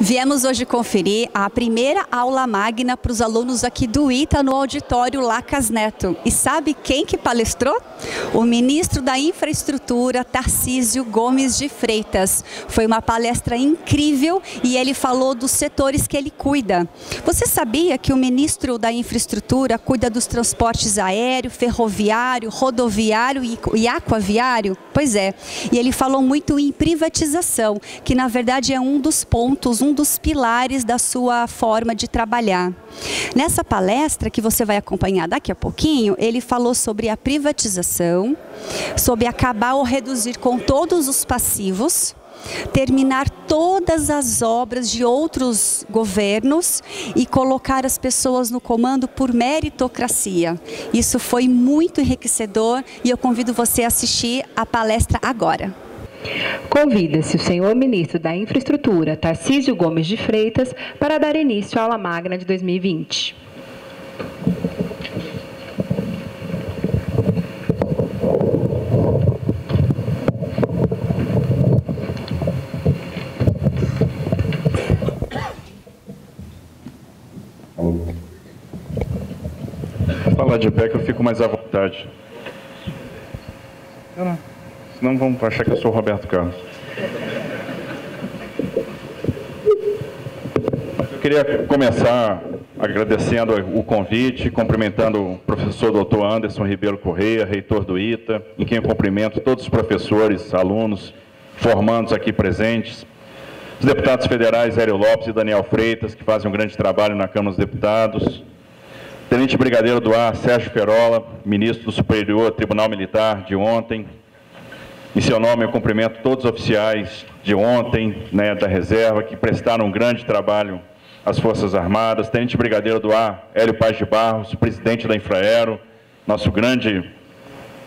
Viemos hoje conferir a primeira aula magna para os alunos aqui do ITA no auditório Lacas Neto. E sabe quem que palestrou? O ministro da Infraestrutura, Tarcísio Gomes de Freitas. Foi uma palestra incrível e ele falou dos setores que ele cuida. Você sabia que o ministro da Infraestrutura cuida dos transportes aéreo, ferroviário, rodoviário e aquaviário? Pois é, e ele falou muito em privatização, que na verdade é um dos pontos, um dos pilares da sua forma de trabalhar. Nessa palestra, que você vai acompanhar daqui a pouquinho, ele falou sobre a privatização, sobre acabar ou reduzir com todos os passivos, terminar todas as obras de outros governos e colocar as pessoas no comando por meritocracia. Isso foi muito enriquecedor e eu convido você a assistir a palestra agora. Convida-se o senhor ministro da Infraestrutura, Tarcísio Gomes de Freitas, para dar início à aula magna de 2020. Vou falar de pé que eu fico mais à vontade. Senão vão achar que eu sou o Roberto Carlos. Eu queria começar agradecendo o convite, cumprimentando o professor Dr. Anderson Ribeiro Correia, reitor do ITA, em quem eu cumprimento todos os professores, alunos, formandos aqui presentes, os deputados federais Hélio Lopes e Daniel Freitas, que fazem um grande trabalho na Câmara dos Deputados, Tenente Brigadeiro do Ar Sérgio Ferola, ministro do Superior Tribunal Militar de ontem. Em seu nome, eu cumprimento todos os oficiais de ontem, da reserva, que prestaram um grande trabalho às Forças Armadas. Tenente Brigadeiro do Ar, Hélio Paz de Barros, presidente da Infraero, nosso grande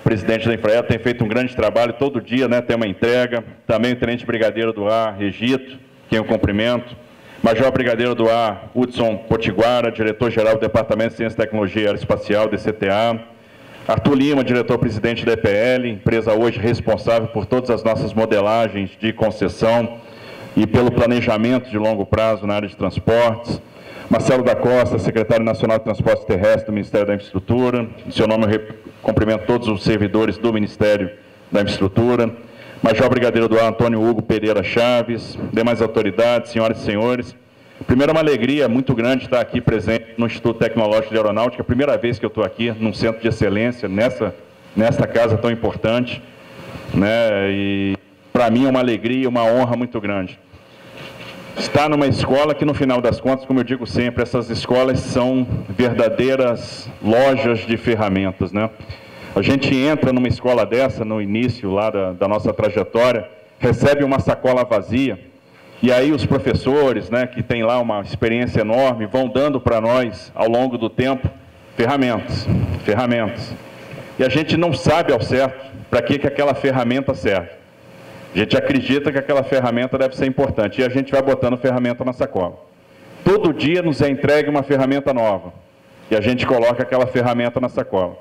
presidente da Infraero, tem feito um grande trabalho todo dia, tem uma entrega. Também o Tenente Brigadeiro do Ar, Regito, quem eu cumprimento. Major Brigadeiro do Ar, Hudson Potiguara, diretor-geral do Departamento de Ciência e Tecnologia Aeroespacial, DCTA. Arthur Lima, diretor-presidente da EPL, empresa hoje responsável por todas as nossas modelagens de concessão e pelo planejamento de longo prazo na área de transportes. Marcelo da Costa, secretário nacional de Transportes Terrestres do Ministério da Infraestrutura. Em seu nome, eu cumprimento todos os servidores do Ministério da Infraestrutura. Major Brigadeiro do Ar, Antônio Hugo Pereira Chaves, demais autoridades, senhoras e senhores. Primeiro, é uma alegria muito grande estar aqui presente no Instituto Tecnológico de Aeronáutica. É a primeira vez que eu estou aqui num centro de excelência, nesta casa tão importante. E para mim é uma alegria e uma honra muito grande. Estar numa escola que, no final das contas, como eu digo sempre, essas escolas são verdadeiras lojas de ferramentas. A gente entra numa escola dessa, no início lá da nossa trajetória, recebe uma sacola vazia, e aí os professores, que têm lá uma experiência enorme, vão dando para nós, ao longo do tempo, ferramentas. E a gente não sabe ao certo para que aquela ferramenta serve. A gente acredita que aquela ferramenta deve ser importante, e a gente vai botando ferramenta na sacola. Todo dia nos é entregue uma ferramenta nova, e a gente coloca aquela ferramenta na sacola.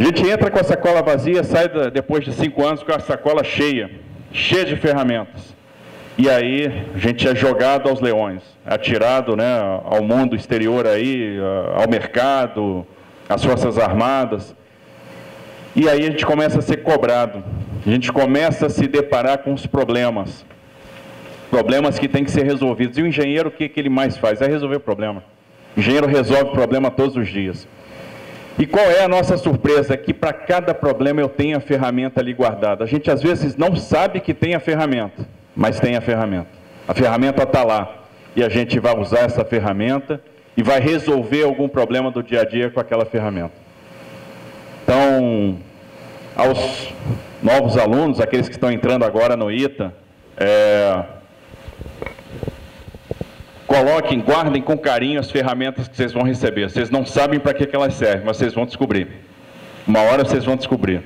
A gente entra com a sacola vazia, sai depois de 5 anos com a sacola cheia de ferramentas. E aí a gente é jogado aos leões, atirado ao mundo exterior, ao mercado, às Forças Armadas. E aí a gente começa a ser cobrado, a gente começa a se deparar com os problemas que têm que ser resolvidos. E o engenheiro, o que ele mais faz? É resolver o problema. O engenheiro resolve o problema todos os dias. E qual é a nossa surpresa? É que para cada problema eu tenho a ferramenta ali guardada. A gente às vezes não sabe que tem a ferramenta, mas tem a ferramenta. A ferramenta está lá. E a gente vai usar essa ferramenta e vai resolver algum problema do dia a dia com aquela ferramenta. Então, aos novos alunos, aqueles que estão entrando agora no ITA, coloquem, guardem com carinho as ferramentas que vocês vão receber. Vocês não sabem para que elas servem, mas vocês vão descobrir. Uma hora vocês vão descobrir.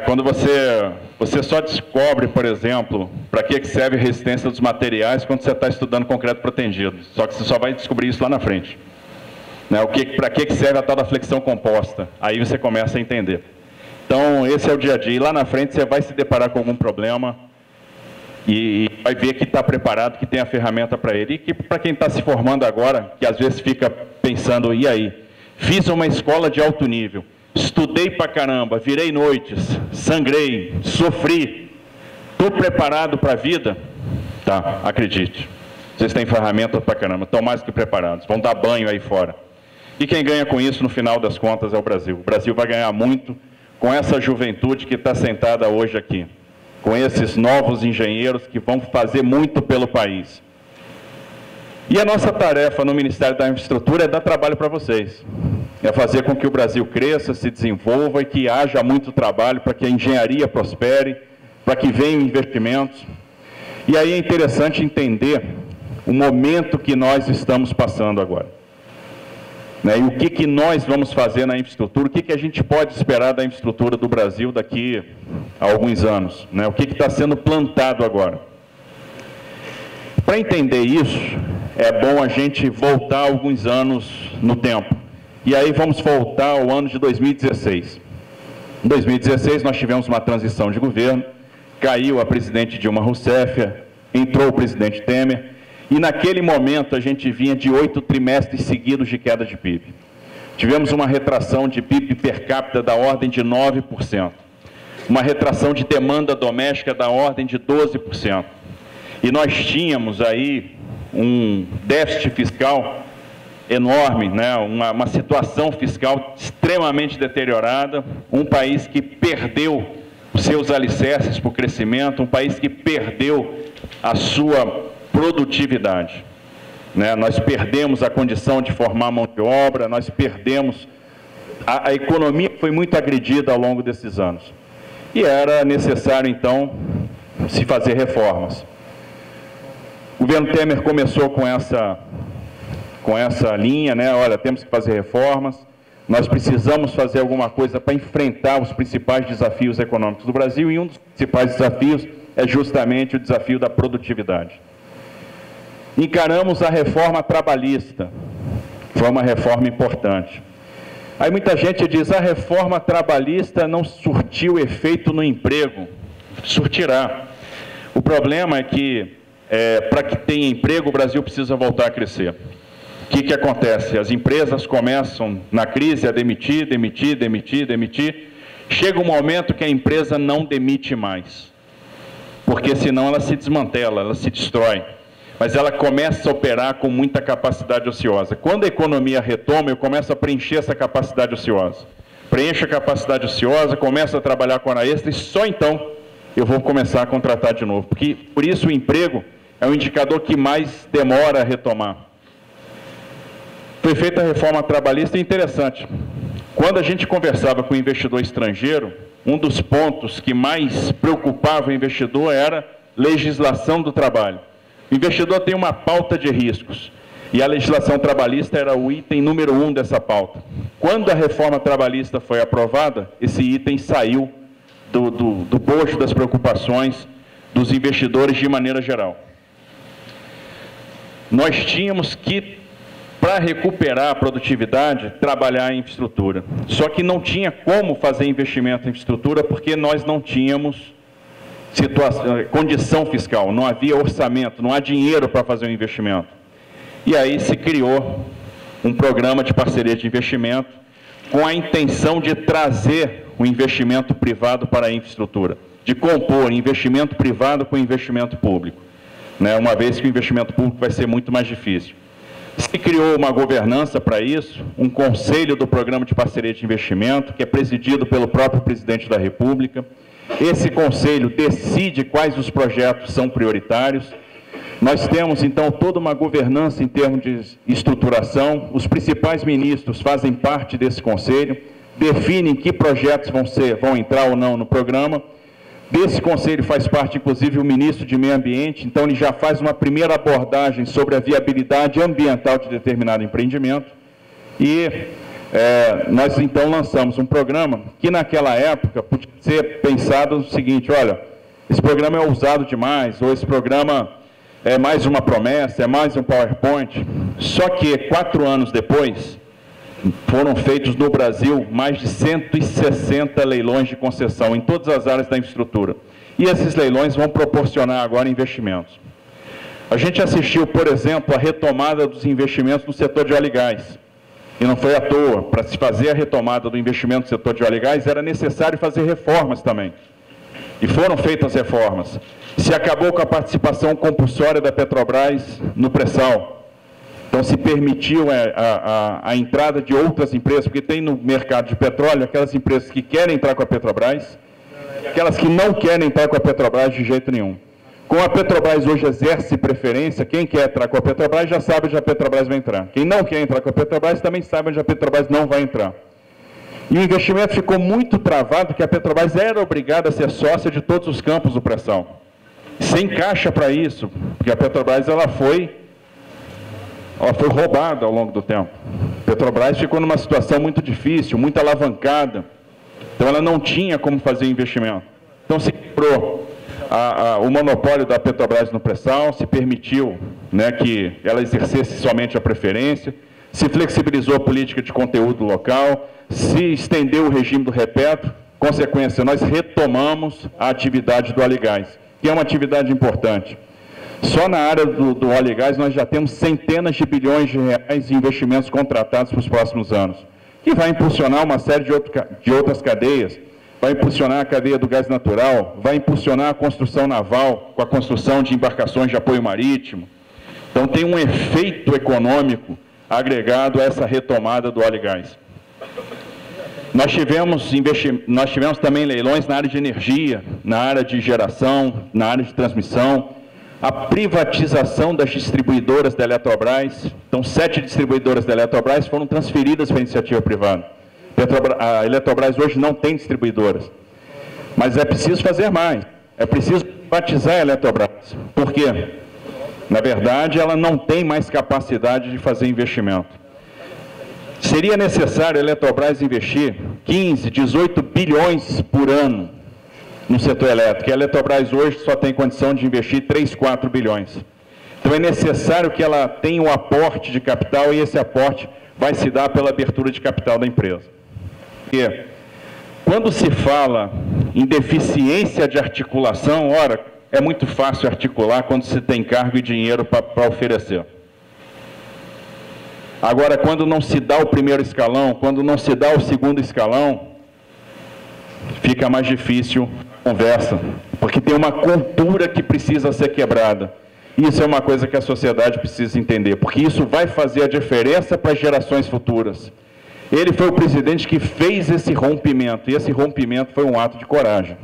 Quando você só descobre, por exemplo, para que serve a resistência dos materiais quando você está estudando concreto protendido. Só que você só vai descobrir isso lá na frente. Para que serve a tal da flexão composta? Aí você começa a entender. Então, esse é o dia a dia. E lá na frente você vai se deparar com algum problema e vai ver que está preparado, que tem a ferramenta para ele. E que para quem está se formando agora, que às vezes fica pensando, e aí? Fiz uma escola de alto nível, estudei pra caramba, virei noites, sangrei, sofri, estou preparado para a vida? Tá, acredite. Vocês têm ferramentas pra caramba, estão mais que preparados, vão dar banho aí fora. E quem ganha com isso, no final das contas, é o Brasil. O Brasil vai ganhar muito com essa juventude que está sentada hoje aqui, com esses novos engenheiros que vão fazer muito pelo país. E a nossa tarefa no Ministério da Infraestrutura é dar trabalho para vocês. É fazer com que o Brasil cresça, se desenvolva e que haja muito trabalho para que a engenharia prospere, para que venham investimentos. E aí é interessante entender o momento que nós estamos passando agora. E o que nós vamos fazer na infraestrutura, o que a gente pode esperar da infraestrutura do Brasil daqui a alguns anos, o que está sendo plantado agora. Para entender isso, é bom a gente voltar alguns anos no tempo. E aí vamos voltar ao ano de 2016. Em 2016 nós tivemos uma transição de governo, caiu a presidente Dilma Rousseff, entrou o presidente Temer, e naquele momento a gente vinha de 8 trimestres seguidos de queda de PIB. Tivemos uma retração de PIB per capita da ordem de 9%, uma retração de demanda doméstica da ordem de 12%. E nós tínhamos aí um déficit fiscal enorme, uma situação fiscal extremamente deteriorada, um país que perdeu os seus alicerces para o crescimento, um país que perdeu a sua produtividade. Nós perdemos a condição de formar mão de obra, nós perdemos... A economia foi muito agredida ao longo desses anos. E era necessário, então, se fazer reformas. O governo Temer começou com essa linha, olha, temos que fazer reformas, nós precisamos fazer alguma coisa para enfrentar os principais desafios econômicos do Brasil, e um dos principais desafios é justamente o desafio da produtividade. Encaramos a reforma trabalhista, foi uma reforma importante. Aí muita gente diz, a reforma trabalhista não surtiu efeito no emprego. Surtirá. O problema é que, para que tenha emprego, o Brasil precisa voltar a crescer. O que acontece? As empresas começam, na crise, a demitir. Chega um momento que a empresa não demite mais, porque senão ela se desmantela, ela se destrói. Mas ela começa a operar com muita capacidade ociosa. Quando a economia retoma, eu começo a preencher essa capacidade ociosa. Preencho a capacidade ociosa, começo a trabalhar com hora extra e só então eu vou começar a contratar de novo. Porque, por isso o emprego é o indicador que mais demora a retomar. Foi feita a reforma trabalhista, e interessante. Quando a gente conversava com o investidor estrangeiro, um dos pontos que mais preocupava o investidor era legislação do trabalho. O investidor tem uma pauta de riscos, e a legislação trabalhista era o item número 1 dessa pauta. Quando a reforma trabalhista foi aprovada, esse item saiu do bojo das preocupações dos investidores de maneira geral. Nós tínhamos que, para recuperar a produtividade, trabalhar em infraestrutura. Só que não tinha como fazer investimento em infraestrutura porque nós não tínhamos condição fiscal, não havia orçamento, não há dinheiro para fazer um investimento. E aí se criou um programa de parceria de investimento com a intenção de trazer o investimento privado para a infraestrutura, de compor investimento privado com investimento público, uma vez que o investimento público vai ser muito mais difícil. Se criou uma governança para isso, um conselho do programa de parceria de investimento, que é presidido pelo próprio presidente da República. Esse conselho decide quais os projetos são prioritários. Nós temos, então, toda uma governança em termos de estruturação. Os principais ministros fazem parte desse conselho, definem que projetos vão entrar ou não no programa. Desse conselho faz parte, inclusive, o ministro de Meio Ambiente, então ele já faz uma primeira abordagem sobre a viabilidade ambiental de determinado empreendimento. E nós, então, lançamos um programa que, naquela época, podia ser pensado o seguinte, olha, esse programa é ousado demais, ou esse programa é mais uma promessa, é mais um PowerPoint. Só que, 4 anos depois, foram feitos no Brasil mais de 160 leilões de concessão em todas as áreas da infraestrutura. E esses leilões vão proporcionar agora investimentos. A gente assistiu, por exemplo, a retomada dos investimentos no setor de óleo e gás. E não foi à toa. Para se fazer a retomada do investimento no setor de óleo e gás, era necessário fazer reformas também. E foram feitas reformas. Se acabou com a participação compulsória da Petrobras no pré-sal. Então, se permitiu a entrada de outras empresas, porque tem no mercado de petróleo aquelas empresas que querem entrar com a Petrobras, aquelas que não querem entrar com a Petrobras de jeito nenhum. Como a Petrobras hoje exerce preferência, quem quer entrar com a Petrobras já sabe onde a Petrobras vai entrar. Quem não quer entrar com a Petrobras também sabe onde a Petrobras não vai entrar. E o investimento ficou muito travado, porque a Petrobras era obrigada a ser sócia de todos os campos do pré-sal. Sem caixa para isso, porque a Petrobras ela foi roubada ao longo do tempo. A Petrobras ficou numa situação muito difícil, muito alavancada. Então ela não tinha como fazer investimento. Então se quebrou o monopólio da Petrobras no pré-sal, se permitiu, né, que ela exercesse somente a preferência, se flexibilizou a política de conteúdo local, se estendeu o regime do Repetro. Consequência, nós retomamos a atividade do óleo e gás, que é uma atividade importante. Só na área do óleo e gás nós já temos centenas de bilhões de reais de investimentos contratados para os próximos anos, que vai impulsionar uma série de outras cadeias, vai impulsionar a cadeia do gás natural, vai impulsionar a construção naval, com a construção de embarcações de apoio marítimo. Então tem um efeito econômico agregado a essa retomada do óleo e gás. Nós tivemos também leilões na área de energia, na área de geração, na área de transmissão, a privatização das distribuidoras da Eletrobras. Então, 7 distribuidoras da Eletrobras foram transferidas para a iniciativa privada. A Eletrobras hoje não tem distribuidoras. Mas é preciso fazer mais. É preciso privatizar a Eletrobras. Por quê? Na verdade, ela não tem mais capacidade de fazer investimento. Seria necessário a Eletrobras investir 15, 18 bilhões por ano no setor elétrico. A Eletrobras hoje só tem condição de investir 3, 4 bilhões. Então é necessário que ela tenha um aporte de capital, e esse aporte vai se dar pela abertura de capital da empresa. Porque quando se fala em deficiência de articulação, ora, é muito fácil articular quando se tem cargo e dinheiro para oferecer. Agora, quando não se dá o primeiro escalão, quando não se dá o segundo escalão, fica mais difícil a conversa, porque tem uma cultura que precisa ser quebrada. Isso é uma coisa que a sociedade precisa entender, porque isso vai fazer a diferença para as gerações futuras. Ele foi o presidente que fez esse rompimento, e esse rompimento foi um ato de coragem.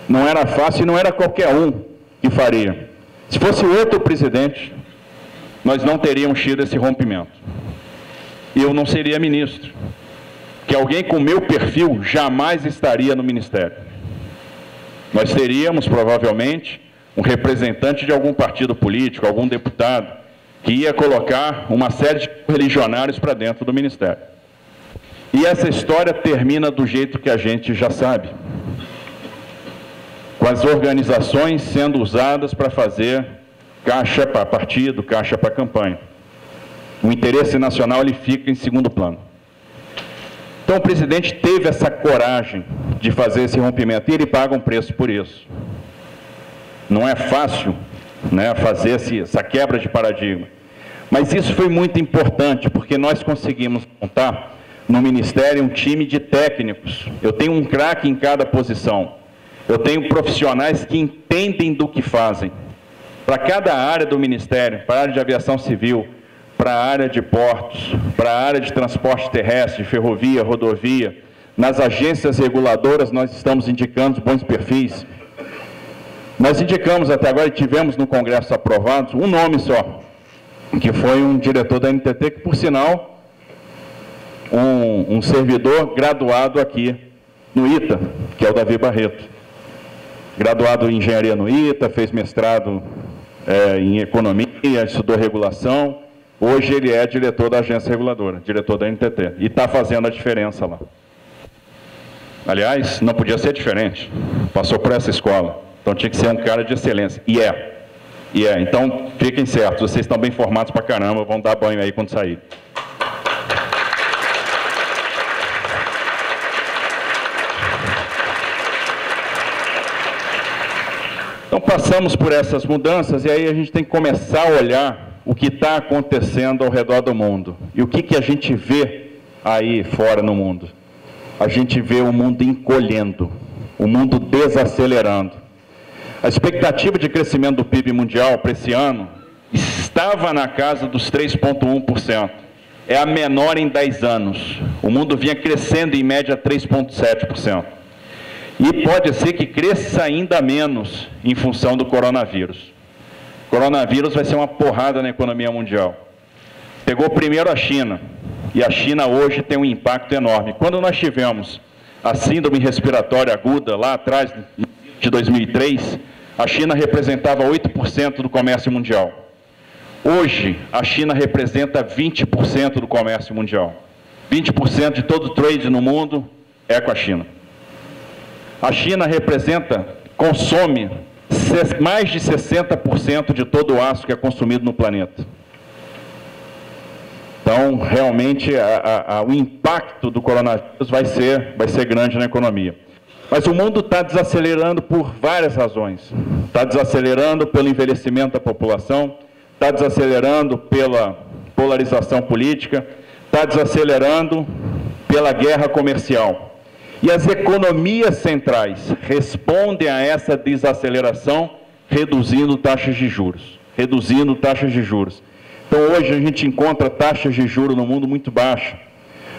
Não era fácil e não era qualquer um que faria. Se fosse outro presidente, nós não teríamos tido esse rompimento. Eu não seria ministro, que alguém com meu perfil jamais estaria no ministério. Nós teríamos, provavelmente, um representante de algum partido político, algum deputado, que ia colocar uma série de religionários para dentro do ministério. E essa história termina do jeito que a gente já sabe, com as organizações sendo usadas para fazer caixa para partido, caixa para campanha. O interesse nacional ele fica em segundo plano. Então o presidente teve essa coragem de fazer esse rompimento, e ele paga um preço por isso. Não é fácil, né, fazer essa quebra de paradigma. Mas isso foi muito importante, porque nós conseguimos montar no Ministério um time de técnicos. Eu tenho um craque em cada posição. Eu tenho profissionais que entendem do que fazem. Para cada área do Ministério, para a área de aviação civil, para a área de portos, para a área de transporte terrestre, ferrovia, rodovia, nas agências reguladoras nós estamos indicando bons perfis. Nós indicamos até agora, e tivemos no Congresso aprovados, um nome só, que foi um diretor da NTT, que por sinal, um servidor graduado aqui no ITA, que é o Davi Barreto. Graduado em engenharia no ITA, fez mestrado em economia, estudou regulação. Hoje ele é diretor da agência reguladora, diretor da NTT, e está fazendo a diferença lá. Aliás, não podia ser diferente, passou por essa escola, então tinha que ser um cara de excelência, e é. Então fiquem certos, vocês estão bem formados pra caramba, vão dar banho aí quando sair. Então, passamos por essas mudanças e aí a gente tem que começar a olhar o que está acontecendo ao redor do mundo. E o que a gente vê aí fora no mundo? A gente vê o mundo encolhendo, o mundo desacelerando. A expectativa de crescimento do PIB mundial para esse ano estava na casa dos 3,1%. É a menor em 10 anos. O mundo vinha crescendo em média 3,7%. E pode ser que cresça ainda menos em função do coronavírus. O coronavírus vai ser uma porrada na economia mundial. Pegou primeiro a China, e a China hoje tem um impacto enorme. Quando nós tivemos a síndrome respiratória aguda, lá atrás, de 2003, a China representava 8% do comércio mundial. Hoje, a China representa 20% do comércio mundial. 20% de todo o trade no mundo é com a China. A China consome mais de 60% de todo o aço que é consumido no planeta. Então, realmente, o impacto do coronavírus vai ser grande na economia. Mas o mundo está desacelerando por várias razões. Está desacelerando pelo envelhecimento da população, está desacelerando pela polarização política, está desacelerando pela guerra comercial. E as economias centrais respondem a essa desaceleração reduzindo taxas de juros. Então, hoje a gente encontra taxas de juros no mundo muito baixas.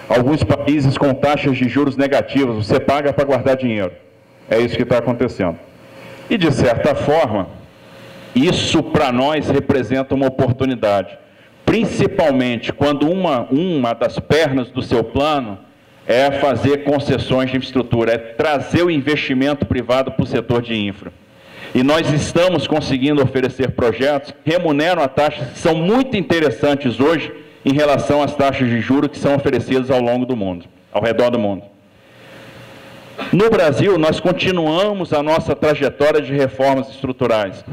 Alguns países com taxas de juros negativas, você paga para guardar dinheiro. É isso que está acontecendo. E, de certa forma, isso para nós representa uma oportunidade. Principalmente quando uma das pernas do seu plano é fazer concessões de infraestrutura, é trazer o investimento privado para o setor de infra. E nós estamos conseguindo oferecer projetos que remuneram a taxas que são muito interessantes hoje em relação às taxas de juros que são oferecidas ao redor do mundo. No Brasil, nós continuamos a nossa trajetória de reformas estruturais.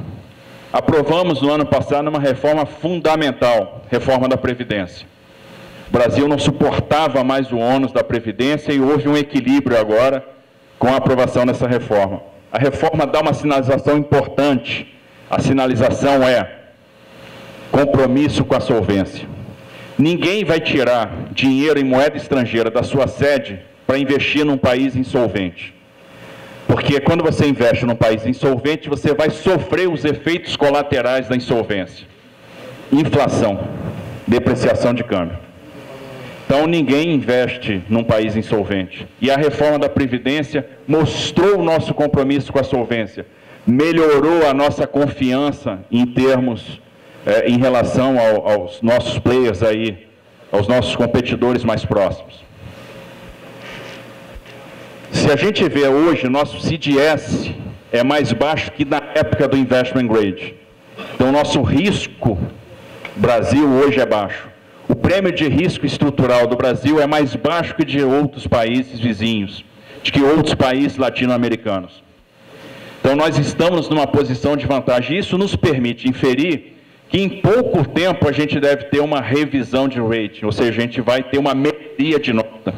Aprovamos no ano passado uma reforma fundamental, reforma da Previdência. O Brasil não suportava mais o ônus da Previdência e houve um equilíbrio agora com a aprovação dessa reforma. A reforma dá uma sinalização importante. A sinalização é compromisso com a solvência. Ninguém vai tirar dinheiro em moeda estrangeira da sua sede para investir num país insolvente. Porque quando você investe num país insolvente, você vai sofrer os efeitos colaterais da insolvência. Inflação, depreciação de câmbio. Então, ninguém investe num país insolvente. E a reforma da Previdência mostrou o nosso compromisso com a solvência, melhorou a nossa confiança em termos, em relação aos nossos players aí, aos nossos competidores mais próximos. Se a gente vê hoje, nosso CDS é mais baixo que na época do investment grade. Então, nosso risco Brasil hoje é baixo. O prêmio de risco estrutural do Brasil é mais baixo que de outros países vizinhos, de que outros países latino-americanos. Então, nós estamos numa posição de vantagem. Isso nos permite inferir que em pouco tempo a gente deve ter uma revisão de rating, ou seja, a gente vai ter uma melhoria de nota.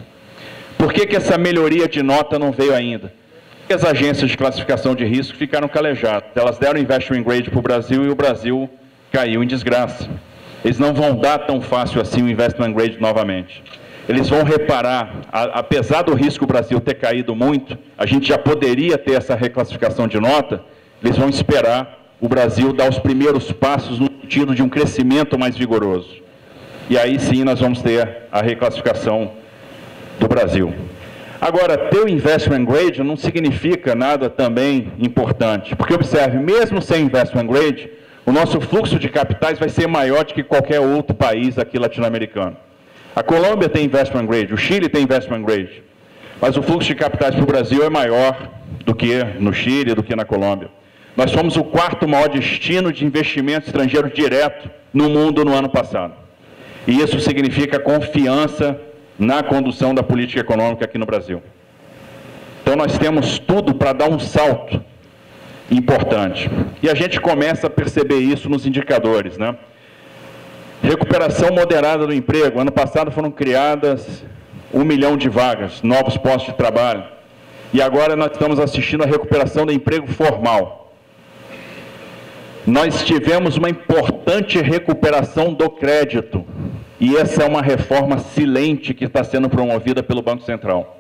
Por que essa melhoria de nota não veio ainda? Porque as agências de classificação de risco ficaram calejadas. Elas deram investment grade para o Brasil e o Brasil caiu em desgraça. Eles não vão dar tão fácil assim o investment grade novamente. Eles vão reparar, apesar do risco Brasil ter caído muito, a gente já poderia ter essa reclassificação de nota, eles vão esperar o Brasil dar os primeiros passos no sentido de um crescimento mais vigoroso. E aí sim nós vamos ter a reclassificação do Brasil. Agora, ter o investment grade não significa nada também importante, porque observe, mesmo sem investment grade, o nosso fluxo de capitais vai ser maior do que qualquer outro país aqui latino-americano. A Colômbia tem investment grade, o Chile tem investment grade, mas o fluxo de capitais para o Brasil é maior do que no Chile, do que na Colômbia. Nós fomos o quarto maior destino de investimento estrangeiro direto no mundo no ano passado. E isso significa confiança na condução da política econômica aqui no Brasil. Então nós temos tudo para dar um salto importante. E a gente começa a perceber isso nos indicadores, né? Recuperação moderada do emprego. Ano passado foram criadas 1 milhão de vagas, novos postos de trabalho. E agora nós estamos assistindo a recuperação do emprego formal. Nós tivemos uma importante recuperação do crédito, e essa é uma reforma silente que está sendo promovida pelo Banco Central.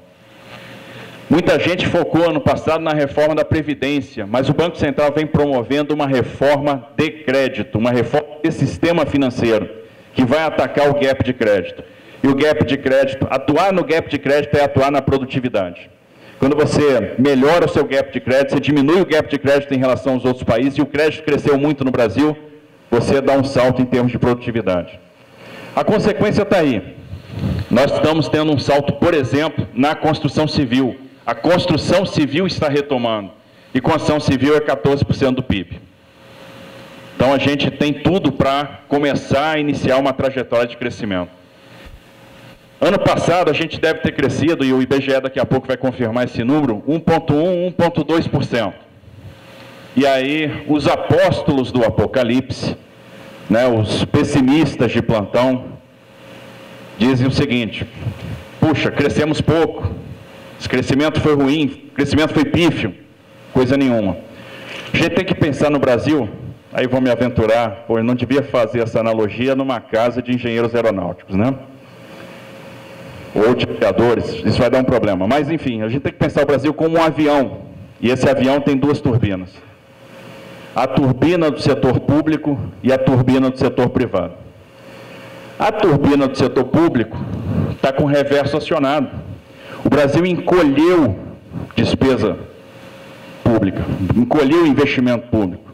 Muita gente focou ano passado na reforma da Previdência, mas o Banco Central vem promovendo uma reforma de crédito, uma reforma de sistema financeiro, que vai atacar o gap de crédito. E o gap de crédito, atuar no gap de crédito é atuar na produtividade. Quando você melhora o seu gap de crédito, você diminui o gap de crédito em relação aos outros países, e o crédito cresceu muito no Brasil, você dá um salto em termos de produtividade. A consequência está aí. Nós estamos tendo um salto, por exemplo, na construção civil. A construção civil está retomando, e construção civil é 14% do PIB. Então a gente tem tudo para começar a iniciar uma trajetória de crescimento. Ano passado a gente deve ter crescido, e o IBGE daqui a pouco vai confirmar esse número, 1,1%, 1,2%. E aí os apóstolos do Apocalipse, né, os pessimistas de plantão, dizem o seguinte: puxa, crescemos pouco. Esse crescimento foi ruim, o crescimento foi pífio, coisa nenhuma. A gente tem que pensar no Brasil, aí vou me aventurar, eu não devia fazer essa analogia numa casa de engenheiros aeronáuticos, né? Ou de aviadores, isso vai dar um problema. Mas, enfim, a gente tem que pensar o Brasil como um avião, e esse avião tem duas turbinas. A turbina do setor público e a turbina do setor privado. A turbina do setor público está com o reverso acionado. O Brasil encolheu despesa pública, encolheu investimento público.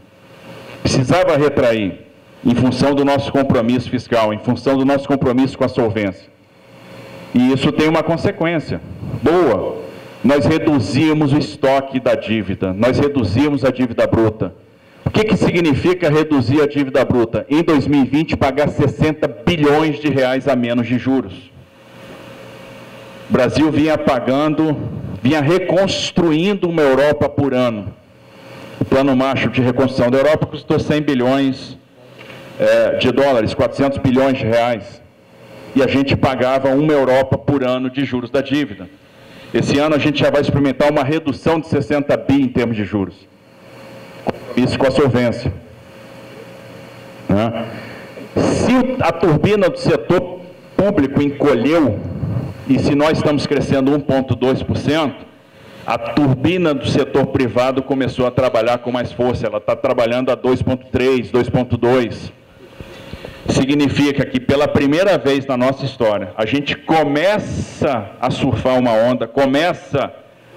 Precisava retrair em função do nosso compromisso fiscal, em função do nosso compromisso com a solvência. E isso tem uma consequência boa. Nós reduzimos o estoque da dívida, nós reduzimos a dívida bruta. O que significa reduzir a dívida bruta? Em 2020, pagar 60 bilhões de reais a menos de juros. O Brasil vinha pagando, vinha reconstruindo uma Europa por ano. O Plano Marshall de reconstrução da Europa custou 100 bilhões de dólares, 400 bilhões de reais. E a gente pagava uma Europa por ano de juros da dívida. Esse ano a gente já vai experimentar uma redução de 60 bi em termos de juros. Isso com a solvência. Né? Se a turbina do setor público encolheu, e se nós estamos crescendo 1,2%, a turbina do setor privado começou a trabalhar com mais força, ela está trabalhando a 2,3%, 2,2%. Significa que pela primeira vez na nossa história, a gente começa a surfar uma onda, começa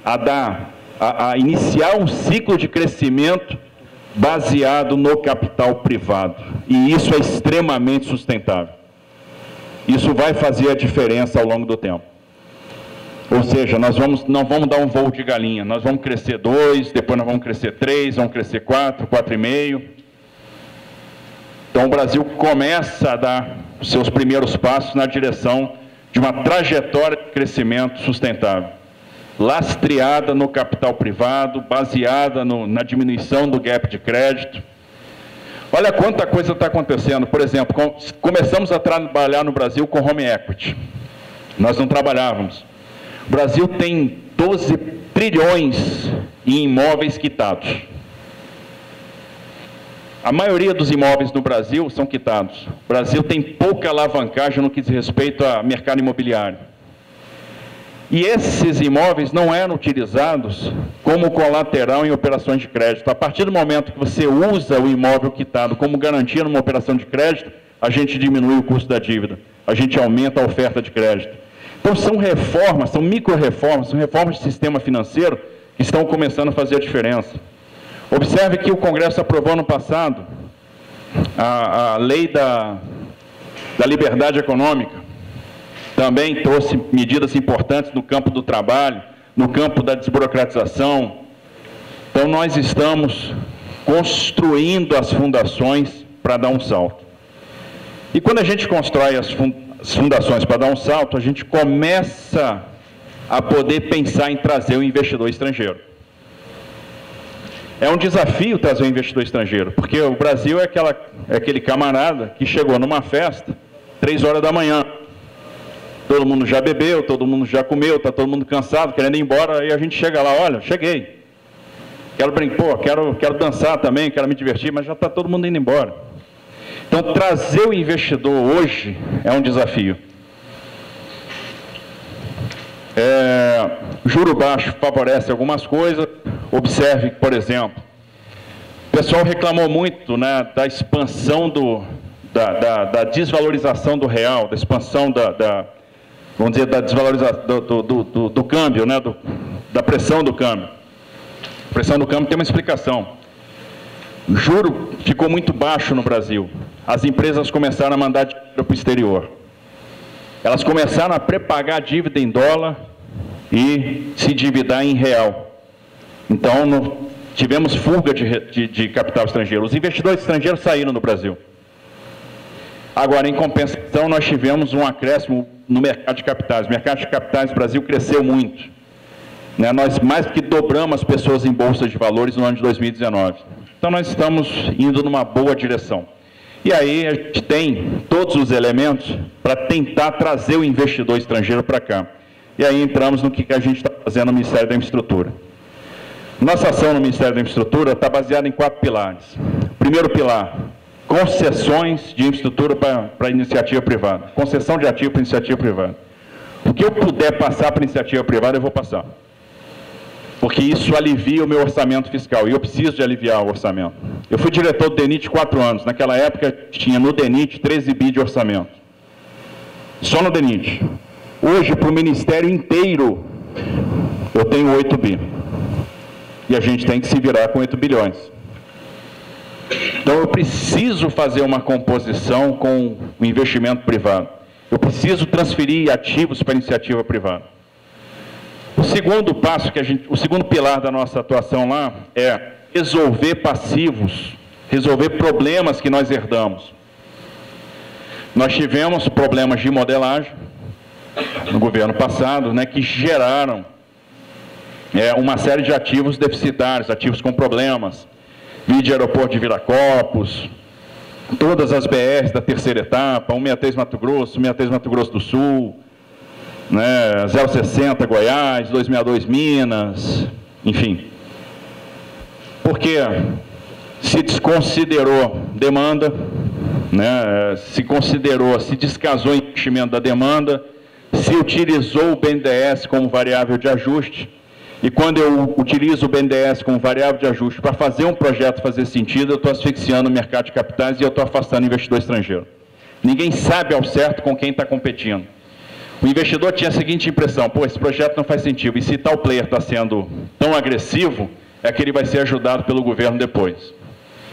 a iniciar um ciclo de crescimento baseado no capital privado. E isso é extremamente sustentável. Isso vai fazer a diferença ao longo do tempo. Ou seja, nós não vamos dar um voo de galinha, nós vamos crescer 2, depois nós vamos crescer 3, vamos crescer 4, 4,5. Então o Brasil começa a dar os seus primeiros passos na direção de uma trajetória de crescimento sustentável, lastreada no capital privado, baseada na diminuição do gap de crédito. Olha quanta coisa está acontecendo. Por exemplo, começamos a trabalhar no Brasil com home equity. Nós não trabalhávamos. O Brasil tem 12 trilhões em imóveis quitados. A maioria dos imóveis no Brasil são quitados. O Brasil tem pouca alavancagem no que diz respeito ao mercado imobiliário. E esses imóveis não eram utilizados como colateral em operações de crédito. A partir do momento que você usa o imóvel quitado como garantia numa operação de crédito, a gente diminui o custo da dívida, a gente aumenta a oferta de crédito. Então são reformas, são micro-reformas, são reformas de sistema financeiro que estão começando a fazer a diferença. Observe que o Congresso aprovou no passado a lei da liberdade econômica. Também trouxe medidas importantes no campo do trabalho, no campo da desburocratização. Então, nós estamos construindo as fundações para dar um salto. E quando a gente constrói as fundações para dar um salto, a gente começa a poder pensar em trazer o investidor estrangeiro. É um desafio trazer o investidor estrangeiro, porque o Brasil é aquele camarada que chegou numa festa, 3 horas da manhã. Todo mundo já bebeu, todo mundo já comeu, está todo mundo cansado, querendo ir embora, e a gente chega lá, olha, cheguei. Quero brincar, quero dançar também, quero me divertir, mas já está todo mundo indo embora. Então, trazer o investidor hoje é um desafio. Juro baixo favorece algumas coisas. Observe, por exemplo, o pessoal reclamou muito, né, da expansão da desvalorização do real, da expansão vamos dizer, da desvalorização do câmbio, né, da pressão do câmbio. A pressão do câmbio tem uma explicação. O juro ficou muito baixo no Brasil. As empresas começaram a mandar dinheiro para o exterior. Elas começaram a pré-pagar dívida em dólar e se endividar em real. Então, tivemos fuga de capital estrangeiro. Os investidores estrangeiros saíram do Brasil. Agora, em compensação, nós tivemos um acréscimo no mercado de capitais. O mercado de capitais do Brasil cresceu muito. Né? Nós mais que dobramos as pessoas em bolsas de valores no ano de 2019. Então, nós estamos indo numa boa direção. E aí, a gente tem todos os elementos para tentar trazer o investidor estrangeiro para cá. E aí, entramos no que a gente está fazendo no Ministério da Infraestrutura. Nossa ação no Ministério da Infraestrutura está baseada em 4 pilares. Primeiro pilar, concessões de infraestrutura para iniciativa privada. Concessão de ativo para iniciativa privada. O que eu puder passar para iniciativa privada, eu vou passar. Porque isso alivia o meu orçamento fiscal, e eu preciso de aliviar o orçamento. Eu fui diretor do DENIT 4 anos. Naquela época, tinha no DENIT 13 bi de orçamento. Só no DENIT. Hoje, para o Ministério inteiro, eu tenho 8 bi. E a gente tem que se virar com 8 bilhões. Então, eu preciso fazer uma composição com o investimento privado. Eu preciso transferir ativos para a iniciativa privada. O segundo passo, o segundo pilar da nossa atuação lá é resolver passivos, resolver problemas que nós herdamos. Nós tivemos problemas de modelagem no governo passado, né, que geraram uma série de ativos deficitários, ativos com problemas. Vide aeroporto de Viracopos, todas as BRs da terceira etapa, 163 Mato Grosso, 163 Mato Grosso do Sul, né, 060 Goiás, 262 Minas, enfim. Porque se desconsiderou demanda, né, se descasou o investimento da demanda, se utilizou o BNDES como variável de ajuste, e quando eu utilizo o BNDES como variável de ajuste para fazer um projeto fazer sentido, eu estou asfixiando o mercado de capitais e eu estou afastando o investidor estrangeiro. Ninguém sabe ao certo com quem está competindo. O investidor tinha a seguinte impressão: pô, esse projeto não faz sentido, e se tal player está sendo tão agressivo, é que ele vai ser ajudado pelo governo depois.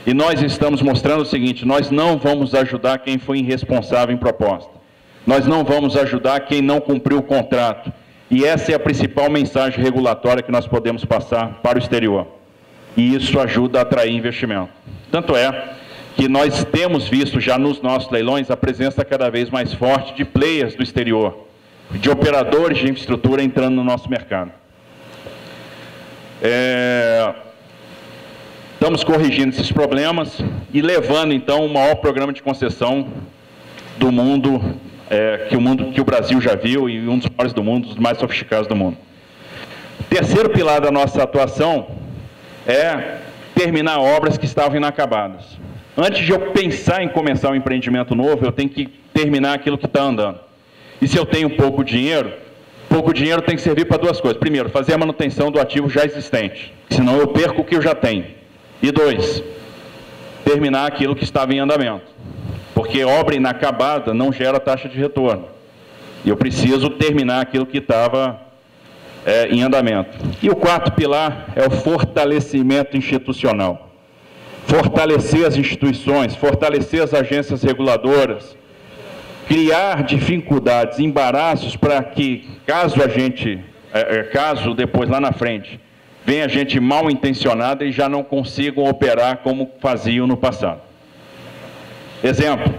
E nós estamos mostrando o seguinte: nós não vamos ajudar quem foi irresponsável em proposta. Nós não vamos ajudar quem não cumpriu o contrato. E essa é a principal mensagem regulatória que nós podemos passar para o exterior. E isso ajuda a atrair investimento. Tanto é que nós temos visto já nos nossos leilões a presença cada vez mais forte de players do exterior, de operadores de infraestrutura entrando no nosso mercado. Estamos corrigindo esses problemas e levando, então, o maior programa de concessão do mundo, que o Brasil já viu, e um dos maiores do mundo, dos mais sofisticados do mundo. O terceiro pilar da nossa atuação é terminar obras que estavam inacabadas. Antes de eu pensar em começar um empreendimento novo, eu tenho que terminar aquilo que está andando. E se eu tenho pouco dinheiro tem que servir para 2 coisas. Primeiro, fazer a manutenção do ativo já existente, senão eu perco o que eu já tenho. E 2, terminar aquilo que estava em andamento. Porque obra inacabada não gera taxa de retorno. E eu preciso terminar aquilo que estava em andamento. E o 4º pilar é o fortalecimento institucional. Fortalecer as instituições, fortalecer as agências reguladoras, criar dificuldades, embaraços para que, caso depois lá na frente, venha gente mal intencionada e já não consigam operar como faziam no passado. Exemplo,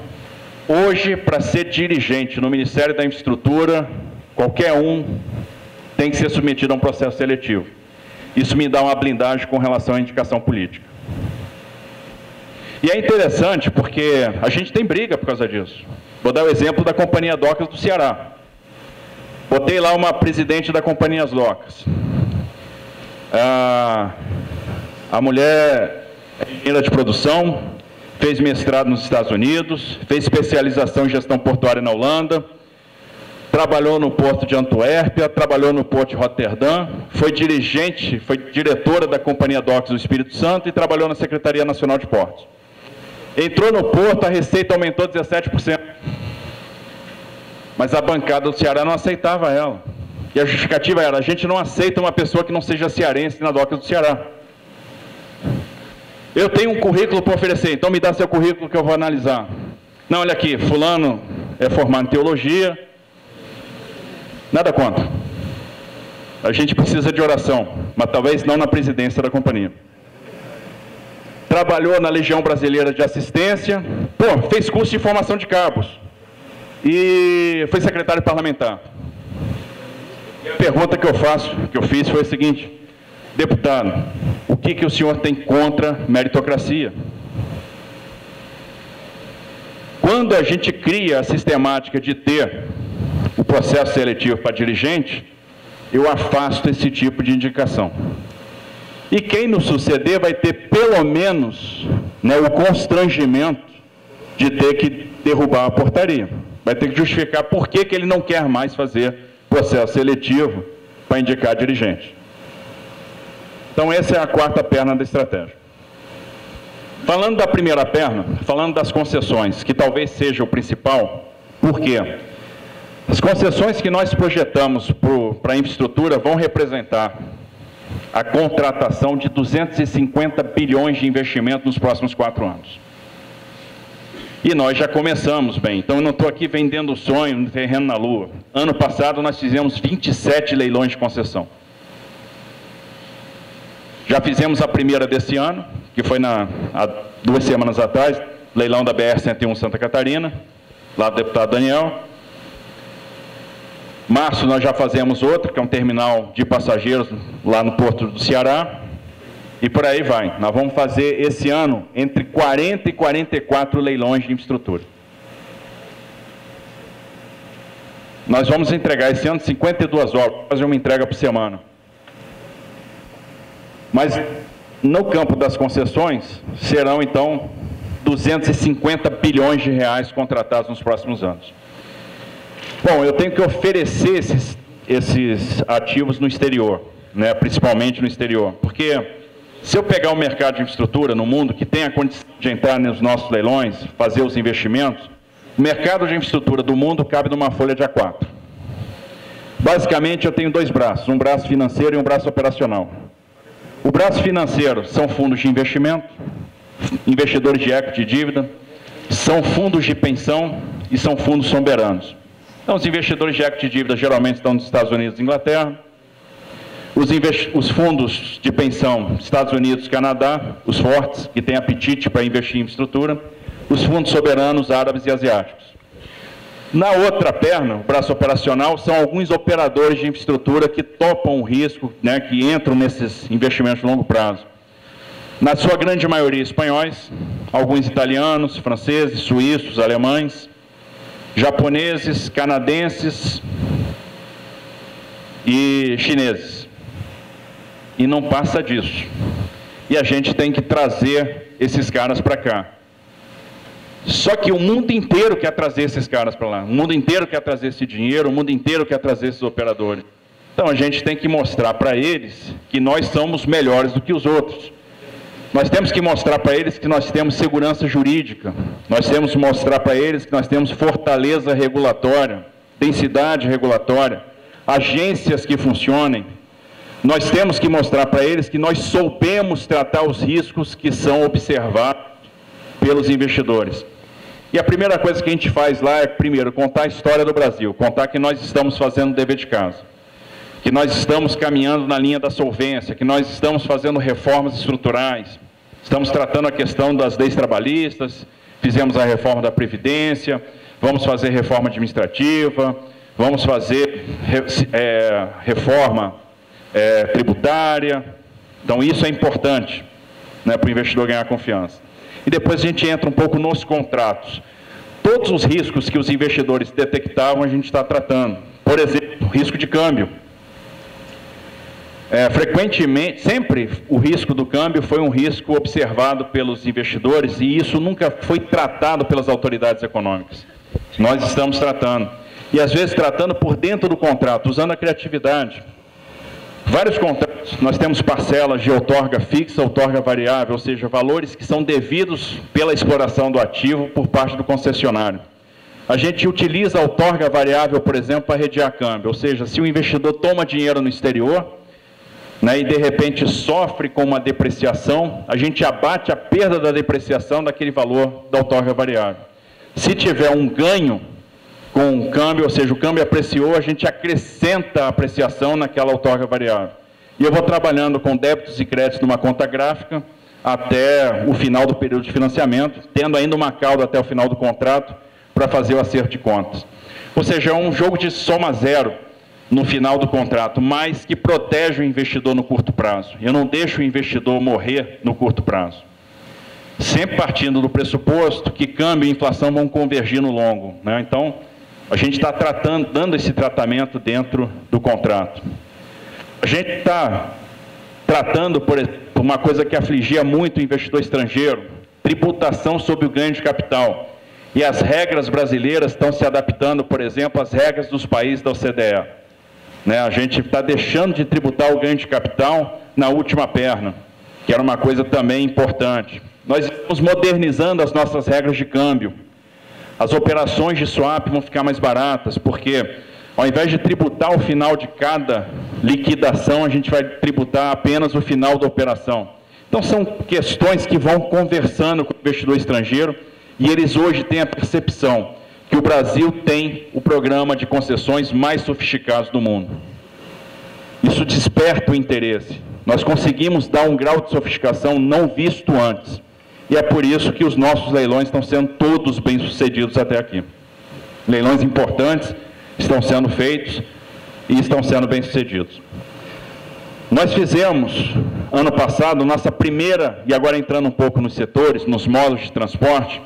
hoje, para ser dirigente no Ministério da Infraestrutura, qualquer um tem que ser submetido a um processo seletivo. Isso me dá uma blindagem com relação à indicação política. E é interessante porque a gente tem briga por causa disso. Vou dar o exemplo da Companhia Docas do Ceará. Botei lá uma presidente da Companhia Docas. A mulher é engenheira de produção, fez mestrado nos Estados Unidos, fez especialização em gestão portuária na Holanda, trabalhou no porto de Antuérpia, trabalhou no porto de Roterdã, foi dirigente, foi diretora da Companhia Docks do Espírito Santo e trabalhou na Secretaria Nacional de Portos. Entrou no porto, a receita aumentou 17%. Mas a bancada do Ceará não aceitava ela. E a justificativa era: a gente não aceita uma pessoa que não seja cearense na Docks do Ceará. Eu tenho um currículo para oferecer, então me dá seu currículo que eu vou analisar. Não, olha aqui, fulano é formado em teologia. Nada contra. A gente precisa de oração, mas talvez não na presidência da companhia. Trabalhou na Legião Brasileira de Assistência, fez curso de formação de cabos e foi secretário parlamentar. E a pergunta que eu fiz foi a seguinte: deputado, o que o senhor tem contra meritocracia? Quando a gente cria a sistemática de ter o processo seletivo para dirigente, eu afasto esse tipo de indicação. E quem nos suceder vai ter pelo menos, né, o constrangimento de ter que derrubar a portaria. Vai ter que justificar por que ele não quer mais fazer processo seletivo para indicar dirigente. Então essa é a quarta perna da estratégia. Falando da primeira perna, falando das concessões, que talvez seja o principal, por quê? As concessões que nós projetamos para a infraestrutura vão representar a contratação de 250 bilhões de investimento nos próximos 4 anos. E nós já começamos bem, então eu não estou aqui vendendo sonho no terreno na lua. Ano passado nós fizemos 27 leilões de concessão. Já fizemos a primeira desse ano, que foi há 2 semanas atrás, leilão da BR-101 Santa Catarina, lá do deputado Daniel. Março nós já fazemos outra, que é um terminal de passageiros lá no Porto do Ceará, e por aí vai. Nós vamos fazer esse ano entre 40 e 44 leilões de infraestrutura. Nós vamos entregar esse ano 52 obras, fazer uma entrega por semana. Mas no campo das concessões serão então 250 bilhões de reais contratados nos próximos anos. Bom, eu tenho que oferecer esses ativos no exterior, né, principalmente no exterior, porque se eu pegar o mercado de infraestrutura no mundo que tem a condição de entrar nos nossos leilões, fazer os investimentos, o mercado de infraestrutura do mundo cabe numa folha de A4. Basicamente eu tenho 2 braços, um braço financeiro e um braço operacional. O braço financeiro são fundos de investimento, investidores de equity e dívida, são fundos de pensão e são fundos soberanos. Então, os investidores de equity e dívida geralmente estão nos Estados Unidos e Inglaterra. Os fundos de pensão, Estados Unidos e Canadá, os fortes, que têm apetite para investir em infraestrutura. Os fundos soberanos árabes e asiáticos. Na outra perna, o braço operacional, são alguns operadores de infraestrutura que topam o risco, né, que entram nesses investimentos de longo prazo. Na sua grande maioria espanhóis, alguns italianos, franceses, suíços, alemães, japoneses, canadenses e chineses. E não passa disso. E a gente tem que trazer esses caras para cá. Só que o mundo inteiro quer trazer esses caras para lá. O mundo inteiro quer trazer esse dinheiro, o mundo inteiro quer trazer esses operadores. Então a gente tem que mostrar para eles que nós somos melhores do que os outros. Nós temos que mostrar para eles que nós temos segurança jurídica, nós temos que mostrar para eles que nós temos fortaleza regulatória, densidade regulatória, agências que funcionem. Nós temos que mostrar para eles que nós soubemos tratar os riscos que são observados pelos investidores. E a primeira coisa que a gente faz lá é, primeiro, contar a história do Brasil, contar que nós estamos fazendo o dever de casa, que nós estamos caminhando na linha da solvência, que nós estamos fazendo reformas estruturais, estamos tratando a questão das leis trabalhistas, fizemos a reforma da Previdência, vamos fazer reforma administrativa, vamos fazer reforma tributária. Então isso é importante, né, para o investidor ganhar confiança. E depois a gente entra um pouco nos contratos. Todos os riscos que os investidores detectavam a gente está tratando. Por exemplo, risco de câmbio. frequentemente, sempre o risco do câmbio foi um risco observado pelos investidores e isso nunca foi tratado pelas autoridades econômicas. Nós estamos tratando. E às vezes tratando por dentro do contrato, usando a criatividade. Vários contratos, nós temos parcelas de outorga fixa, outorga variável, ou seja, valores que são devidos pela exploração do ativo por parte do concessionário. A gente utiliza a outorga variável, por exemplo, para redear câmbio, ou seja, se o investidor toma dinheiro no exterior, né, e de repente sofre com uma depreciação, a gente abate a perda da depreciação daquele valor da outorga variável. Se tiver um ganho com o câmbio, ou seja, o câmbio apreciou, a gente acrescenta a apreciação naquela outorga variável. E eu vou trabalhando com débitos e créditos numa conta gráfica até o final do período de financiamento, tendo ainda uma cauda até o final do contrato para fazer o acerto de contas. Ou seja, é um jogo de soma zero no final do contrato, mas que protege o investidor no curto prazo. Eu não deixo o investidor morrer no curto prazo. Sempre partindo do pressuposto que câmbio e inflação vão convergir no longo, né? Então, a gente está dando esse tratamento dentro do contrato. A gente está tratando, por exemplo, uma coisa que afligia muito o investidor estrangeiro, tributação sobre o ganho de capital. E as regras brasileiras estão se adaptando, por exemplo, às regras dos países da OCDE. Né? A gente está deixando de tributar o ganho de capital na última perna, que era uma coisa também importante. Nós estamos modernizando as nossas regras de câmbio. As operações de swap vão ficar mais baratas, porque ao invés de tributar o final de cada liquidação, a gente vai tributar apenas o final da operação. Então, são questões que vão conversando com o investidor estrangeiro e eles hoje têm a percepção que o Brasil tem o programa de concessões mais sofisticados do mundo. Isso desperta o interesse. Nós conseguimos dar um grau de sofisticação não visto antes. E é por isso que os nossos leilões estão sendo todos bem-sucedidos até aqui. Leilões importantes estão sendo feitos e estão sendo bem-sucedidos. Nós fizemos, ano passado, nossa primeira, e agora entrando um pouco nos setores, nos modos de transporte,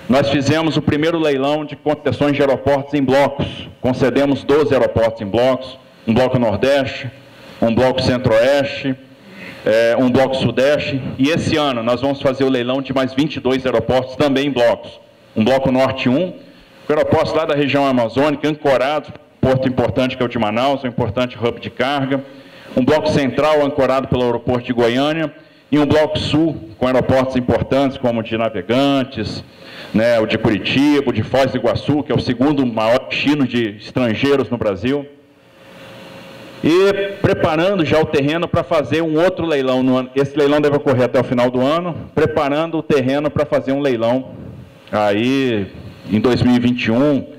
nós fizemos o primeiro leilão de concessões de aeroportos em blocos. Concedemos 12 aeroportos em blocos, um bloco Nordeste, um bloco Centro-Oeste, um bloco Sudeste, e esse ano nós vamos fazer o leilão de mais 22 aeroportos também em blocos. Um bloco Norte 1, aeroportos lá da região amazônica, ancorados, porto importante que é o de Manaus, um importante hub de carga, um bloco central ancorado pelo aeroporto de Goiânia, e um bloco sul com aeroportos importantes como o de Navegantes, né, o de Curitiba, o de Foz do Iguaçu, que é o segundo maior destino de estrangeiros no Brasil. E preparando já o terreno para fazer um outro leilão no ano. Esse leilão deve ocorrer até o final do ano, preparando o terreno para fazer um leilão aí em 2021,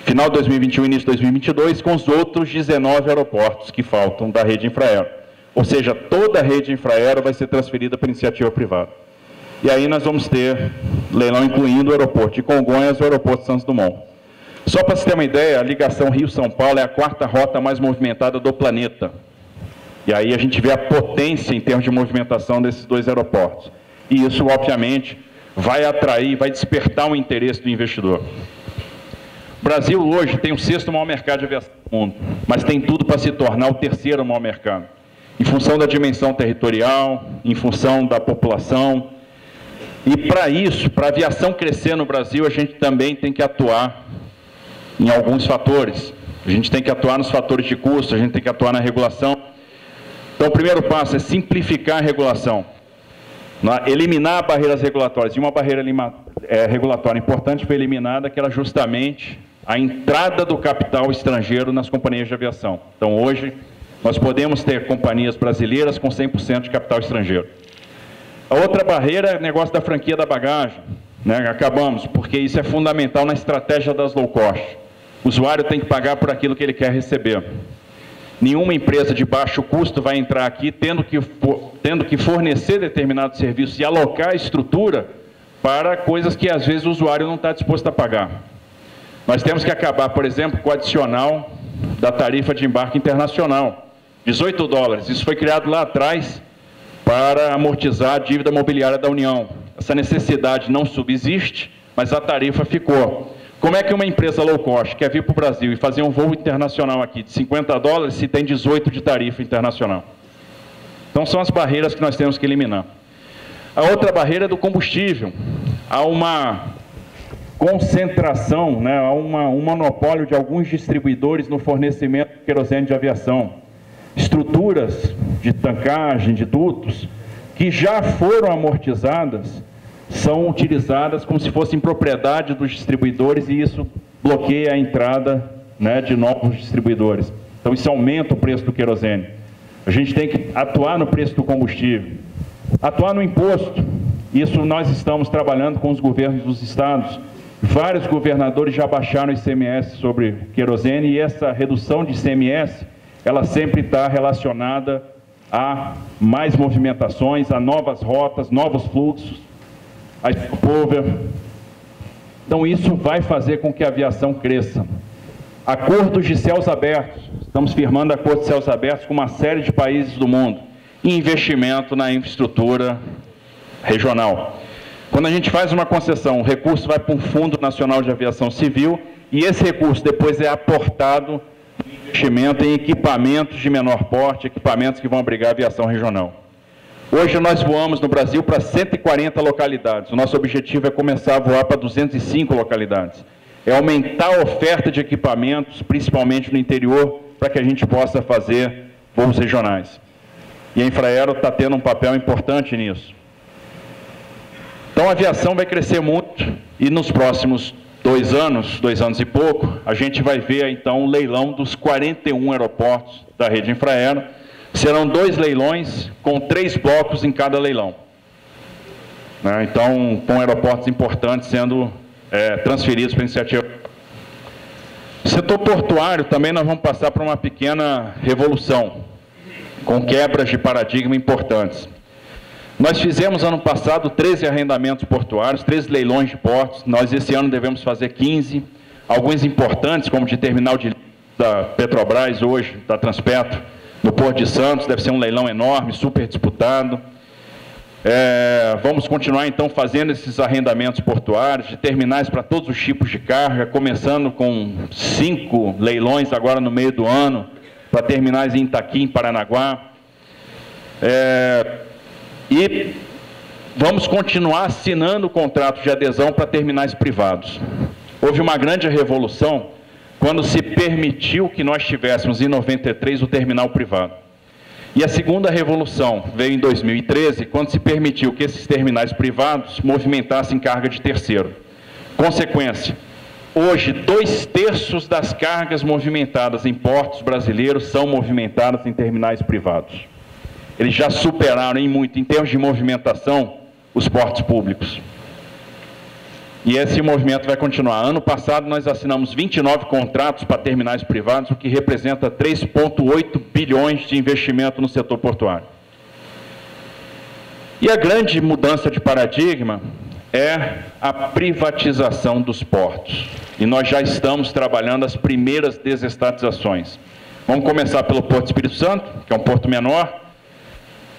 final de 2021, início de 2022, com os outros 19 aeroportos que faltam da rede Infraero. Ou seja, toda a rede Infraero vai ser transferida para iniciativa privada. E aí nós vamos ter leilão incluindo o aeroporto de Congonhas e o aeroporto de Santos Dumont. Só para você ter uma ideia, a ligação Rio-São Paulo é a quarta rota mais movimentada do planeta. E aí a gente vê a potência em termos de movimentação desses dois aeroportos. E isso, obviamente, vai atrair, vai despertar o interesse do investidor. O Brasil hoje tem o 6º maior mercado de aviação do mundo, mas tem tudo para se tornar o 3º maior mercado. Em função da dimensão territorial, em função da população. E para isso, para a aviação crescer no Brasil, a gente também tem que atuar em alguns fatores. A gente tem que atuar nos fatores de custo, a gente tem que atuar na regulação. Então, o primeiro passo é simplificar a regulação, eliminar barreiras regulatórias. E uma barreira regulatória importante foi eliminada, que era justamente a entrada do capital estrangeiro nas companhias de aviação. Então, hoje, nós podemos ter companhias brasileiras com 100% de capital estrangeiro. A outra barreira é o negócio da franquia da bagagem. Né? Acabamos, porque isso é fundamental na estratégia das low cost. O usuário tem que pagar por aquilo que ele quer receber. Nenhuma empresa de baixo custo vai entrar aqui tendo que fornecer determinado serviço e alocar a estrutura para coisas que às vezes o usuário não está disposto a pagar. Nós temos que acabar, por exemplo, com o adicional da tarifa de embarque internacional, $18. Isso foi criado lá atrás para amortizar a dívida mobiliária da União. Essa necessidade não subsiste, mas a tarifa ficou. Como é que uma empresa low cost quer vir para o Brasil e fazer um voo internacional aqui de $50 se tem 18 de tarifa internacional? Então, são as barreiras que nós temos que eliminar. A outra barreira é do combustível. Há uma concentração, né, há um monopólio de alguns distribuidores no fornecimento de querosene de aviação. Estruturas de tancagem, de dutos, que já foram amortizadas, são utilizadas como se fossem propriedade dos distribuidores e isso bloqueia a entrada, né, de novos distribuidores. Então, isso aumenta o preço do querosene. A gente tem que atuar no preço do combustível, atuar no imposto. Isso nós estamos trabalhando com os governos dos estados. Vários governadores já baixaram o ICMS sobre querosene e essa redução de ICMS, ela sempre está relacionada a mais movimentações, a novas rotas, novos fluxos, a stopover. Então, isso vai fazer com que a aviação cresça. Acordos de céus abertos. Estamos firmando acordos de céus abertos com uma série de países do mundo. E investimento na infraestrutura regional. Quando a gente faz uma concessão, o recurso vai para um Fundo Nacional de Aviação Civil e esse recurso depois é aportado em investimento em equipamentos de menor porte, equipamentos que vão abrigar a aviação regional. Hoje nós voamos no Brasil para 140 localidades. O nosso objetivo é começar a voar para 205 localidades. É aumentar a oferta de equipamentos, principalmente no interior, para que a gente possa fazer voos regionais. E a Infraero está tendo um papel importante nisso. Então a aviação vai crescer muito e nos próximos 2 anos e pouco, a gente vai ver então o leilão dos 41 aeroportos da rede Infraero. Serão 2 leilões com 3 blocos em cada leilão. Então, com aeroportos importantes sendo transferidos para a iniciativa. O setor portuário também nós vamos passar por uma pequena revolução, com quebras de paradigma importantes. Nós fizemos ano passado 13 arrendamentos portuários, 13 leilões de portos, nós esse ano devemos fazer 15, alguns importantes, como de terminal da Petrobras hoje, da Transpetro, no Porto de Santos, deve ser um leilão enorme, super disputado. Vamos continuar então fazendo esses arrendamentos portuários, de terminais para todos os tipos de carga, começando com 5 leilões agora no meio do ano, para terminais em Itaqui, em Paranaguá. E vamos continuar assinando contratos de adesão para terminais privados. Houve uma grande revolução quando se permitiu que nós tivéssemos em 93 o terminal privado. E a segunda revolução veio em 2013, quando se permitiu que esses terminais privados movimentassem carga de terceiro. Consequência, hoje 2/3 das cargas movimentadas em portos brasileiros são movimentadas em terminais privados. Eles já superaram em muito, em termos de movimentação, os portos públicos. E esse movimento vai continuar. Ano passado nós assinamos 29 contratos para terminais privados, o que representa 3,8 bilhões de investimento no setor portuário. E a grande mudança de paradigma é a privatização dos portos. E nós já estamos trabalhando as primeiras desestatizações. Vamos começar pelo Porto Espírito Santo, que é um porto menor,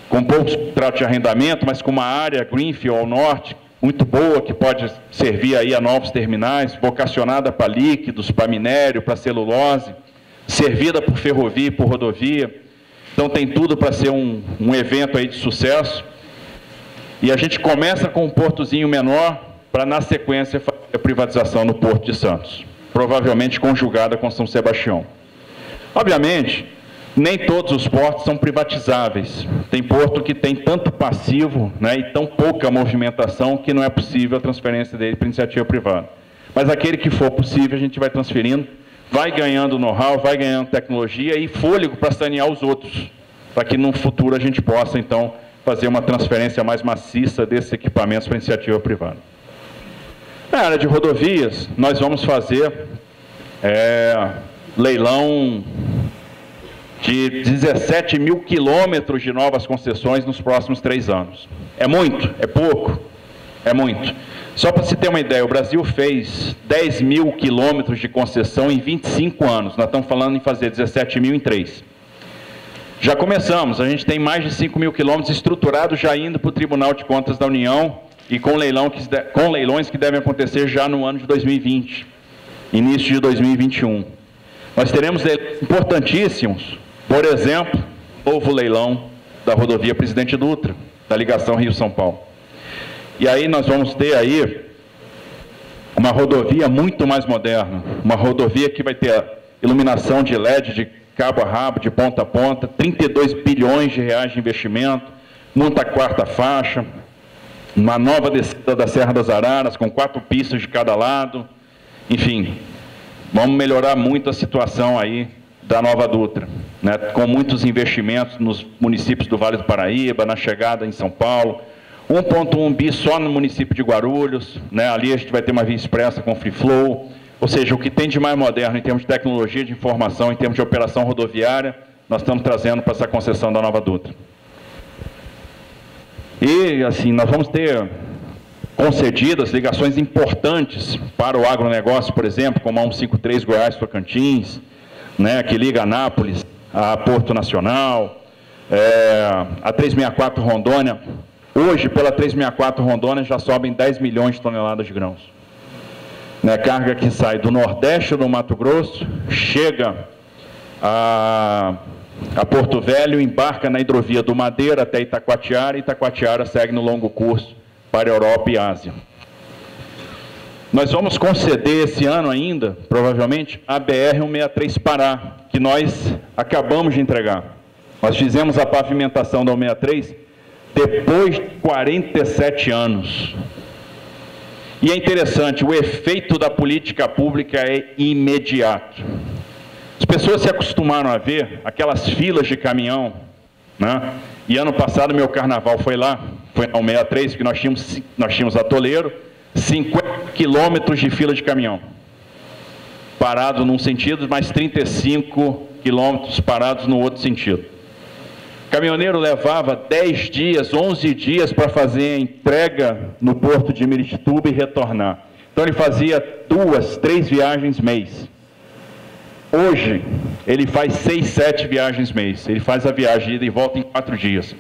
com poucos contratos de arrendamento, mas com uma área greenfield ao norte, muito boa, que pode servir aí a novos terminais, vocacionada para líquidos, para minério, para celulose, servida por ferrovia e por rodovia. Então tem tudo para ser um evento aí de sucesso. E a gente começa com um portozinho menor, para na sequência fazer a privatização no Porto de Santos, provavelmente conjugada com São Sebastião. Obviamente, nem todos os portos são privatizáveis. Tem porto que tem tanto passivo, né, e tão pouca movimentação que não é possível a transferência dele para iniciativa privada. Mas aquele que for possível, a gente vai transferindo, vai ganhando know-how, vai ganhando tecnologia e fôlego para sanear os outros, para que no futuro a gente possa, então, fazer uma transferência mais maciça desses equipamentos para iniciativa privada. Na área de rodovias, nós vamos fazer leilão de 17 mil quilômetros de novas concessões nos próximos 3 anos. É muito? É pouco? É muito. Só para se ter uma ideia, o Brasil fez 10 mil quilômetros de concessão em 25 anos. Nós estamos falando em fazer 17 mil em 3. Já começamos, a gente tem mais de 5 mil quilômetros estruturados já indo para o Tribunal de Contas da União e com leilões que devem acontecer já no ano de 2020, início de 2021. Nós teremos leilões importantíssimos. Por exemplo, novo leilão da rodovia Presidente Dutra, da ligação Rio-São Paulo. E aí nós vamos ter aí uma rodovia muito mais moderna, uma rodovia que vai ter iluminação de LED de cabo a rabo, de ponta a ponta, 32 bilhões de reais de investimento, muita quarta faixa, uma nova descida da Serra das Araras, com 4 pistas de cada lado, enfim, vamos melhorar muito a situação aí da Nova Dutra, né, com muitos investimentos nos municípios do Vale do Paraíba, na chegada em São Paulo, 1,1 bi só no município de Guarulhos, né, ali a gente vai ter uma via expressa com free flow, ou seja, o que tem de mais moderno em termos de tecnologia de informação, em termos de operação rodoviária, nós estamos trazendo para essa concessão da Nova Dutra. E, assim, nós vamos ter concedidas ligações importantes para o agronegócio, por exemplo, como a 153 Goiás-Tocantins, né, que liga Anápolis a Porto Nacional, a 364 Rondônia. Hoje, pela 364 Rondônia, já sobem 10 milhões de toneladas de grãos. Né, carga que sai do Nordeste do Mato Grosso, chega a Porto Velho, embarca na hidrovia do Madeira até Itacoatiara, e Itacoatiara segue no longo curso para a Europa e Ásia. Nós vamos conceder esse ano ainda, provavelmente, a BR-163 Pará, que nós acabamos de entregar. Nós fizemos a pavimentação da 163 depois de 47 anos. E é interessante, o efeito da política pública é imediato. As pessoas se acostumaram a ver aquelas filas de caminhão, né? E ano passado meu carnaval foi lá, foi na 163, que nós tínhamos a Toleiro, 50 quilômetros de fila de caminhão, parado num sentido, mais 35 quilômetros parados no outro sentido. O caminhoneiro levava 10 dias, 11 dias para fazer a entrega no porto de Miritituba e retornar. Então ele fazia 2, 3 viagens mês. Hoje, ele faz 6, 7 viagens mês. Ele faz a viagem de ida e volta em 4 dias.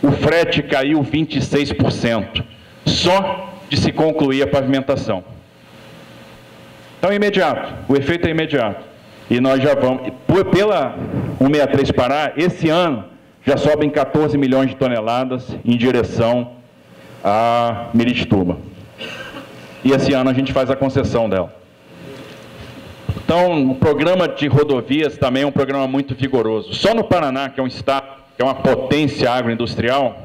O frete caiu 26%, só de se concluir a pavimentação. Então é imediato, o efeito é imediato. E nós já vamos, pela 163 Pará, esse ano, já sobem 14 milhões de toneladas em direção a Miritituba. E esse ano a gente faz a concessão dela. Então, o programa de rodovias também é um programa muito vigoroso. Só no Paraná, que é um estado, que é uma potência agroindustrial,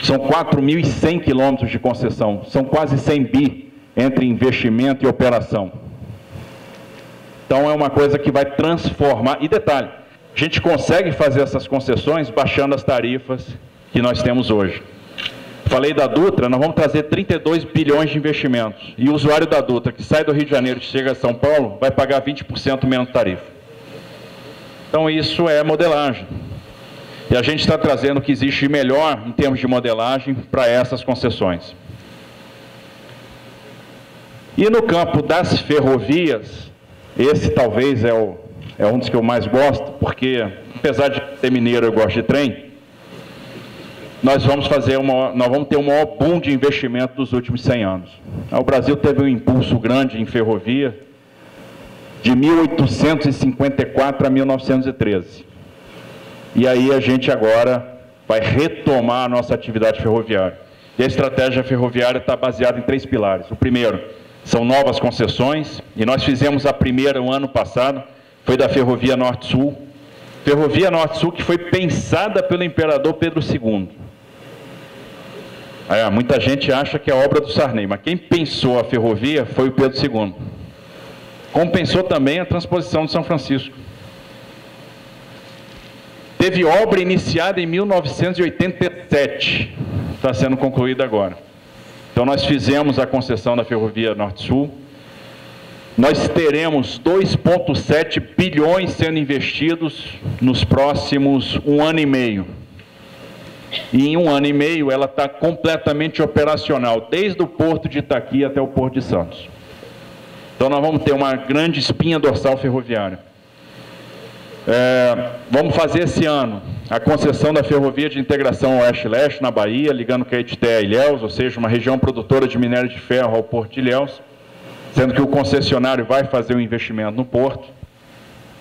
são 4.100 quilômetros de concessão, são quase 100 bi entre investimento e operação. Então, é uma coisa que vai transformar. E detalhe, a gente consegue fazer essas concessões baixando as tarifas que nós temos hoje. Falei da Dutra, nós vamos trazer 32 bilhões de investimentos. E o usuário da Dutra, que sai do Rio de Janeiro e chega a São Paulo, vai pagar 20% menos tarifa. Então, isso é modelagem. E a gente está trazendo o que existe melhor em termos de modelagem para essas concessões. E no campo das ferrovias, esse talvez é um dos que eu mais gosto, porque, apesar de ser mineiro, eu gosto de trem. Nós vamos ter o maior boom de investimento dos últimos 100 anos. O Brasil teve um impulso grande em ferrovia de 1854 a 1913. E aí a gente agora vai retomar a nossa atividade ferroviária. E a estratégia ferroviária está baseada em 3 pilares. O primeiro são novas concessões, e nós fizemos a primeira o ano passado, foi da Ferrovia Norte-Sul. Ferrovia Norte-Sul que foi pensada pelo imperador Pedro II. Muita gente acha que é obra do Sarney, mas quem pensou a ferrovia foi o Pedro II. Como pensou também a transposição de São Francisco. Teve obra iniciada em 1987, está sendo concluída agora. Então nós fizemos a concessão da Ferrovia Norte-Sul. Nós teremos 2,7 bilhões sendo investidos nos próximos 1 ano e meio. E em 1 ano e meio ela está completamente operacional, desde o porto de Itaqui até o porto de Santos. Então nós vamos ter uma grande espinha dorsal ferroviária. Vamos fazer esse ano a concessão da ferrovia de integração Oeste-Leste na Bahia, ligando Caetité a Ilhéus, ou seja, uma região produtora de minério de ferro ao porto de Ilhéus, sendo que o concessionário vai fazer um investimento no porto.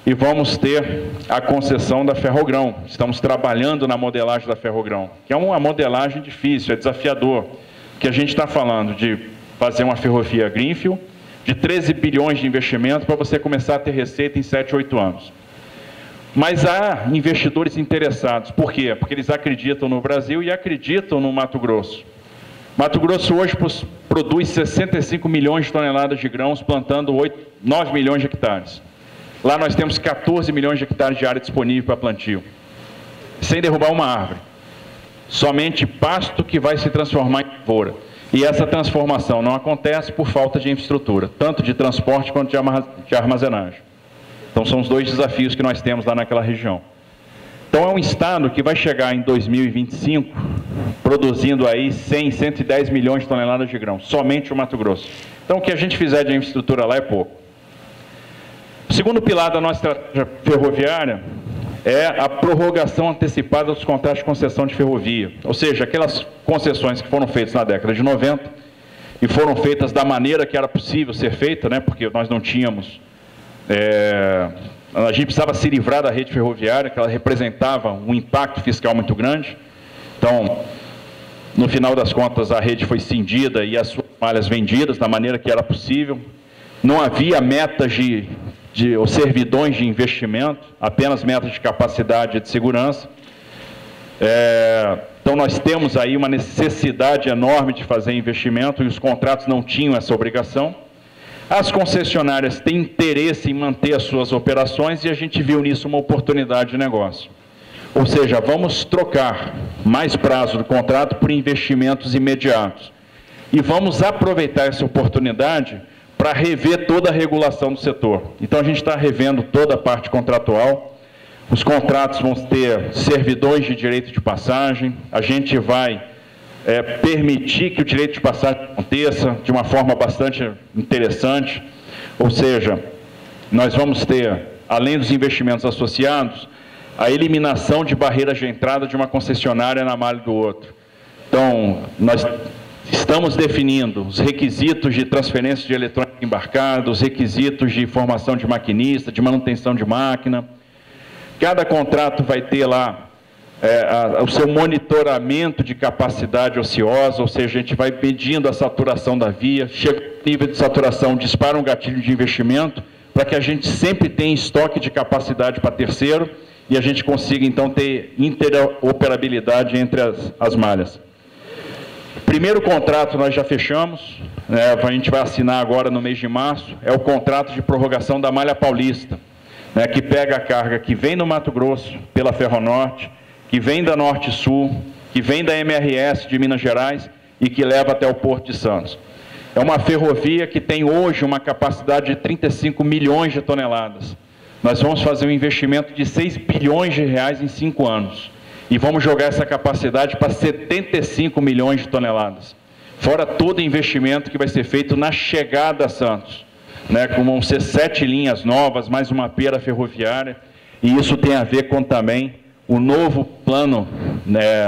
e vamos ter a concessão da Ferrogrão. Estamos trabalhando na modelagem da Ferrogrão, que é uma modelagem difícil, é desafiador, que a gente está falando de fazer uma ferrovia greenfield, de 13 bilhões de investimento para você começar a ter receita em 7, 8 anos. Mas há investidores interessados. Por quê? Porque eles acreditam no Brasil e acreditam no Mato Grosso. Mato Grosso hoje produz 65 milhões de toneladas de grãos, plantando 9 milhões de hectares. Lá nós temos 14 milhões de hectares de área disponível para plantio, sem derrubar uma árvore. Somente pasto que vai se transformar em lavoura. E essa transformação não acontece por falta de infraestrutura, tanto de transporte quanto de armazenagem. Então são os dois desafios que nós temos lá naquela região. Então é um estado que vai chegar em 2025 produzindo aí 100, 110 milhões de toneladas de grão, somente o Mato Grosso. Então o que a gente fizer de infraestrutura lá é pouco. O segundo pilar da nossa estratégia ferroviária é a prorrogação antecipada dos contratos de concessão de ferrovia. Ou seja, aquelas concessões que foram feitas na década de 90 e foram feitas da maneira que era possível ser feita, né, porque nós não tínhamos... a gente precisava se livrar da rede ferroviária, que ela representava um impacto fiscal muito grande. Então, no final das contas, a rede foi cindida e as suas malhas vendidas da maneira que era possível. Não havia metas ou servidões de investimento, apenas metas de capacidade e de segurança. Então, nós temos aí uma necessidade enorme de fazer investimento e os contratos não tinham essa obrigação. As concessionárias têm interesse em manter as suas operações e a gente viu nisso uma oportunidade de negócio. Ou seja, vamos trocar mais prazo do contrato por investimentos imediatos. E vamos aproveitar essa oportunidade para rever toda a regulação do setor. Então, a gente está revendo toda a parte contratual. Os contratos vão ter servidões de direito de passagem. A gente vai permitir que o direito de passagem aconteça de uma forma bastante interessante. Ou seja, nós vamos ter, além dos investimentos associados, a eliminação de barreiras de entrada de uma concessionária na malha do outro. Então, nós estamos definindo os requisitos de transferência de eletrônica embarcada, os requisitos de formação de maquinista, de manutenção de máquina. Cada contrato vai ter lá o seu monitoramento de capacidade ociosa, ou seja, a gente vai medindo a saturação da via, chega no nível de saturação, dispara um gatilho de investimento, para que a gente sempre tenha estoque de capacidade para terceiro e a gente consiga, então, ter interoperabilidade entre as malhas. Primeiro contrato nós já fechamos, a gente vai assinar agora no mês de março, é o contrato de prorrogação da Malha Paulista, que pega a carga que vem no Mato Grosso pela Ferronorte, que vem da Norte-Sul, que vem da MRS de Minas Gerais e que leva até o Porto de Santos. É uma ferrovia que tem hoje uma capacidade de 35 milhões de toneladas. Nós vamos fazer um investimento de 6 bilhões de reais em 5 anos. E vamos jogar essa capacidade para 75 milhões de toneladas. Fora todo o investimento que vai ser feito na chegada a Santos. Como vão ser 7 linhas novas, mais uma pera ferroviária. E isso tem a ver com também o novo plano,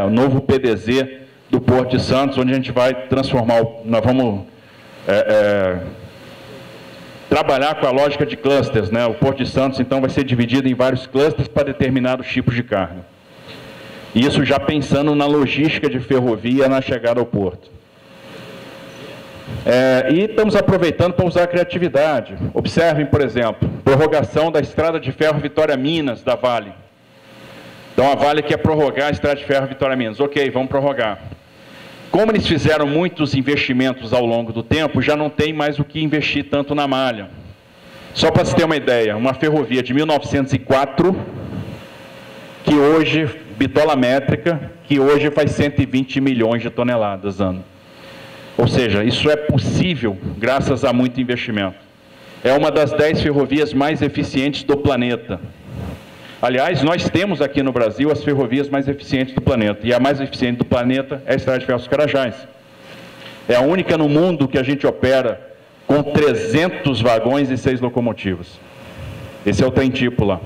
o novo PDZ do Porto de Santos, onde a gente vai transformar, nós vamos trabalhar com a lógica de clusters, O Porto de Santos, então, vai ser dividido em vários clusters para determinados tipos de carga. Isso já pensando na logística de ferrovia na chegada ao porto. E estamos aproveitando para usar a criatividade. Observem, por exemplo, prorrogação da Estrada de Ferro Vitória-Minas, da Vale. Então, a Vale quer prorrogar a Estrada de Ferro Vitória-Minas. Ok, vamos prorrogar. Como eles fizeram muitos investimentos ao longo do tempo, já não tem mais o que investir tanto na malha. Só para se ter uma ideia, uma ferrovia de 1904, que hoje, bitola métrica, que hoje faz 120 milhões de toneladas ano. Ou seja, isso é possível graças a muito investimento. É uma das 10 ferrovias mais eficientes do planeta. Aliás, nós temos aqui no Brasil as ferrovias mais eficientes do planeta. E a mais eficiente do planeta é a Estrada de Ferro dos Carajás. É a única no mundo que a gente opera com 300 vagões e 6 locomotivas. Esse é o trem tipo lá.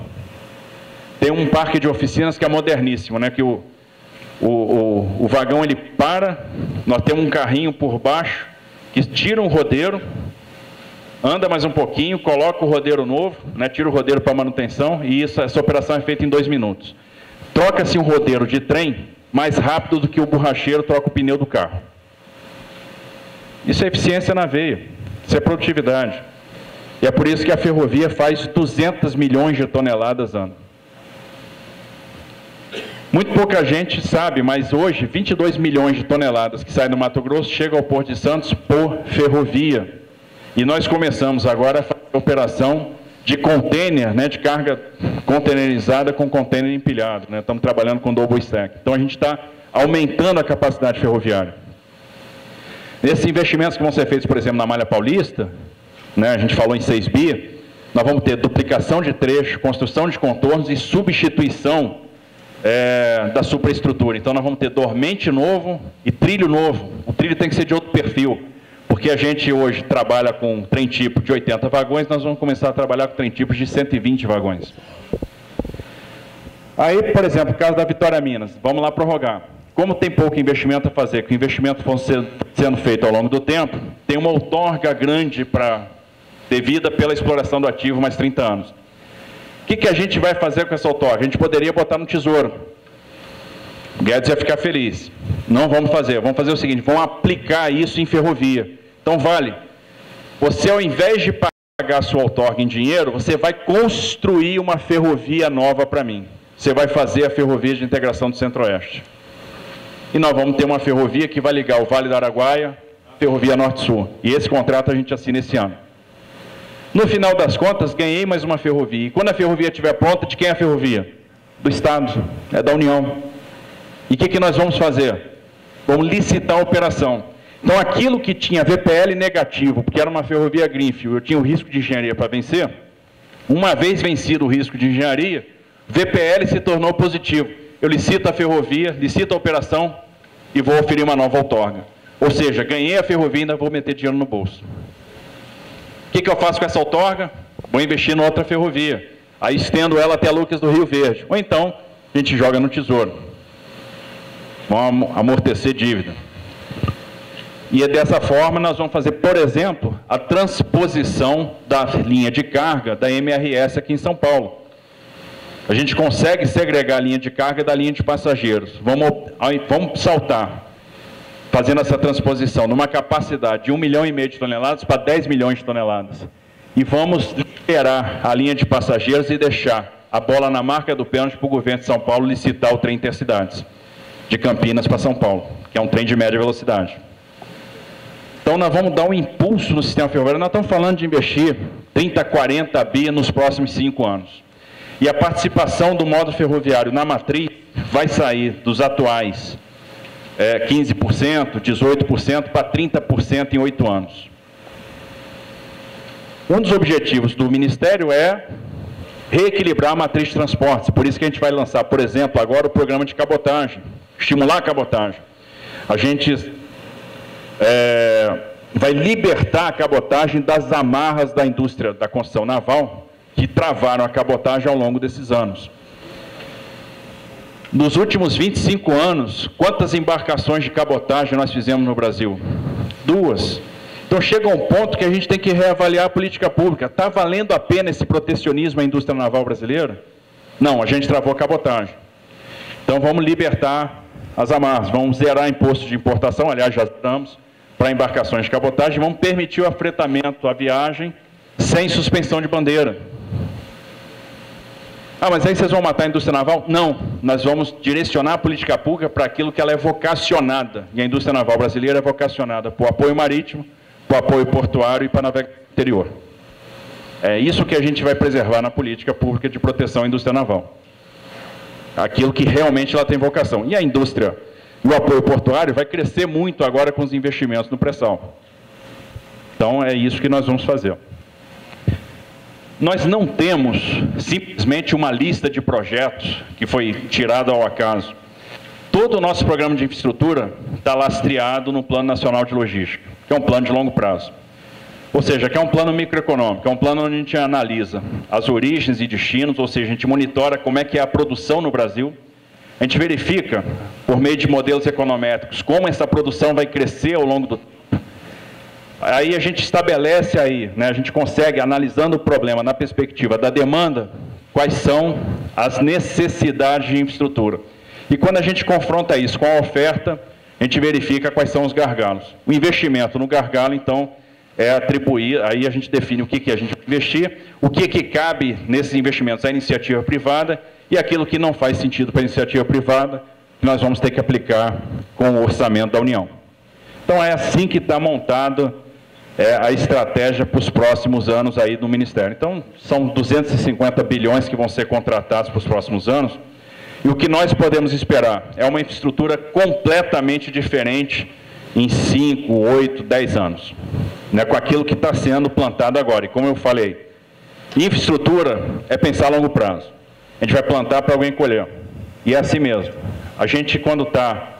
Tem um parque de oficinas que é moderníssimo, que o vagão ele para, nós temos um carrinho por baixo que tira um rodeiro, anda mais um pouquinho, coloca o rodeiro novo, né, tira o rodeiro para manutenção, e essa operação é feita em 2 minutos. Troca-se um rodeiro de trem mais rápido do que o borracheiro troca o pneu do carro. Isso é eficiência na veia, isso é produtividade. E é por isso que a ferrovia faz 200 milhões de toneladas ano. Muito pouca gente sabe, mas hoje 22 milhões de toneladas que saem do Mato Grosso chegam ao Porto de Santos por ferrovia. E nós começamos agora a fazer a operação de container, né, de carga containerizada com container empilhado. Né? Estamos trabalhando com double stack. Então a gente está aumentando a capacidade ferroviária. Nesses investimentos que vão ser feitos, por exemplo, na Malha Paulista, né, a gente falou em 6 bi, nós vamos ter duplicação de trecho, construção de contornos e substituição da superestrutura. Então nós vamos ter dormente novo e trilho novo. O trilho tem que ser de outro perfil, porque a gente hoje trabalha com trem tipo de 80 vagões, nós vamos começar a trabalhar com trem tipo de 120 vagões. Aí, por exemplo, o caso da Vitória Minas, vamos lá prorrogar. Como tem pouco investimento a fazer, que o investimento for sendo feito ao longo do tempo, tem uma outorga grande devida pela exploração do ativo mais 30 anos. O que a gente vai fazer com essa outorga? A gente poderia botar no Tesouro. O Guedes ia ficar feliz. Não vamos fazer o seguinte, vamos aplicar isso em ferrovia. Então vale, você ao invés de pagar a sua outorga em dinheiro, você vai construir uma ferrovia nova para mim. Você vai fazer a ferrovia de integração do Centro-Oeste. E nós vamos ter uma ferrovia que vai ligar o Vale do Araguaia à ferrovia Norte-Sul. E esse contrato a gente assina esse ano. No final das contas, ganhei mais uma ferrovia. E quando a ferrovia estiver pronta, de quem é a ferrovia? Do Estado, é da União. E o que nós vamos fazer? Vamos licitar a operação. Então, aquilo que tinha VPL negativo, porque era uma ferrovia greenfield, eu tinha o risco de engenharia para vencer, uma vez vencido o risco de engenharia, VPL se tornou positivo. Eu licito a ferrovia, licito a operação e vou oferir uma nova outorga. Ou seja, ganhei a ferrovia e ainda vou meter dinheiro no bolso. O que eu faço com essa outorga? Vou investir em outra ferrovia. Aí estendo ela até Lucas do Rio Verde. Ou então, a gente joga no Tesouro. Vamos amortecer dívida. E dessa forma nós vamos fazer, por exemplo, a transposição da linha de carga da MRS aqui em São Paulo. A gente consegue segregar a linha de carga da linha de passageiros. Vamos saltar, fazendo essa transposição, numa capacidade de 1,5 milhão de toneladas para 10 milhões de toneladas. E vamos liberar a linha de passageiros e deixar a bola na marca do pênalti para o governo de São Paulo licitar o trem intercidades, de Campinas para São Paulo, que é um trem de média velocidade. Então nós vamos dar um impulso no sistema ferroviário. Nós estamos falando de investir 30, 40 bi nos próximos 5 anos. E a participação do modo ferroviário na matriz vai sair dos atuais 15%, 18% para 30% em 8 anos. Um dos objetivos do Ministério é reequilibrar a matriz de transportes. Por isso que a gente vai lançar, por exemplo, agora o programa de cabotagem, estimular a cabotagem. A gente vai libertar a cabotagem das amarras da indústria da construção naval, que travaram a cabotagem ao longo desses anos. Nos últimos 25 anos, quantas embarcações de cabotagem nós fizemos no Brasil? 2. Então chega um ponto que a gente tem que reavaliar a política pública. Está valendo a pena esse protecionismo à indústria naval brasileira? Não, a gente travou a cabotagem. Então vamos libertar as amarras, vamos zerar imposto de importação, aliás já estamos, para embarcações de cabotagem, vamos permitir o afretamento, a viagem, sem suspensão de bandeira. Ah, mas aí vocês vão matar a indústria naval? Não, nós vamos direcionar a política pública para aquilo que ela é vocacionada. E a indústria naval brasileira é vocacionada para o apoio marítimo, para o apoio portuário e para a navegação interior. É isso que a gente vai preservar na política pública de proteção à indústria naval. Aquilo que realmente ela tem vocação. E a indústria e o apoio portuário vai crescer muito agora com os investimentos no pré-sal. Então é isso que nós vamos fazer. Nós não temos simplesmente uma lista de projetos que foi tirada ao acaso. Todo o nosso programa de infraestrutura está lastreado no Plano Nacional de Logística, que é um plano de longo prazo. Ou seja, que é um plano microeconômico, é um plano onde a gente analisa as origens e destinos, ou seja, a gente monitora como é que é a produção no Brasil, a gente verifica, por meio de modelos econométricos, como essa produção vai crescer ao longo do tempo. Aí a gente estabelece aí, né, a gente consegue, analisando o problema na perspectiva da demanda, quais são as necessidades de infraestrutura. E quando a gente confronta isso com a oferta, a gente verifica quais são os gargalos. O investimento no gargalo, então, é atribuir, aí a gente define o que a gente vai investir, o que cabe nesses investimentos à iniciativa privada e aquilo que não faz sentido para a iniciativa privada, que nós vamos ter que aplicar com o orçamento da União. Então, é assim que está montado a estratégia para os próximos anos aí do Ministério. Então, são 250 bilhões que vão ser contratados para os próximos anos, e o que nós podemos esperar é uma infraestrutura completamente diferente em 5, 8, 10 anos, né, com aquilo que está sendo plantado agora. E como eu falei, infraestrutura é pensar a longo prazo. A gente vai plantar para alguém colher. E é assim mesmo. A gente, quando está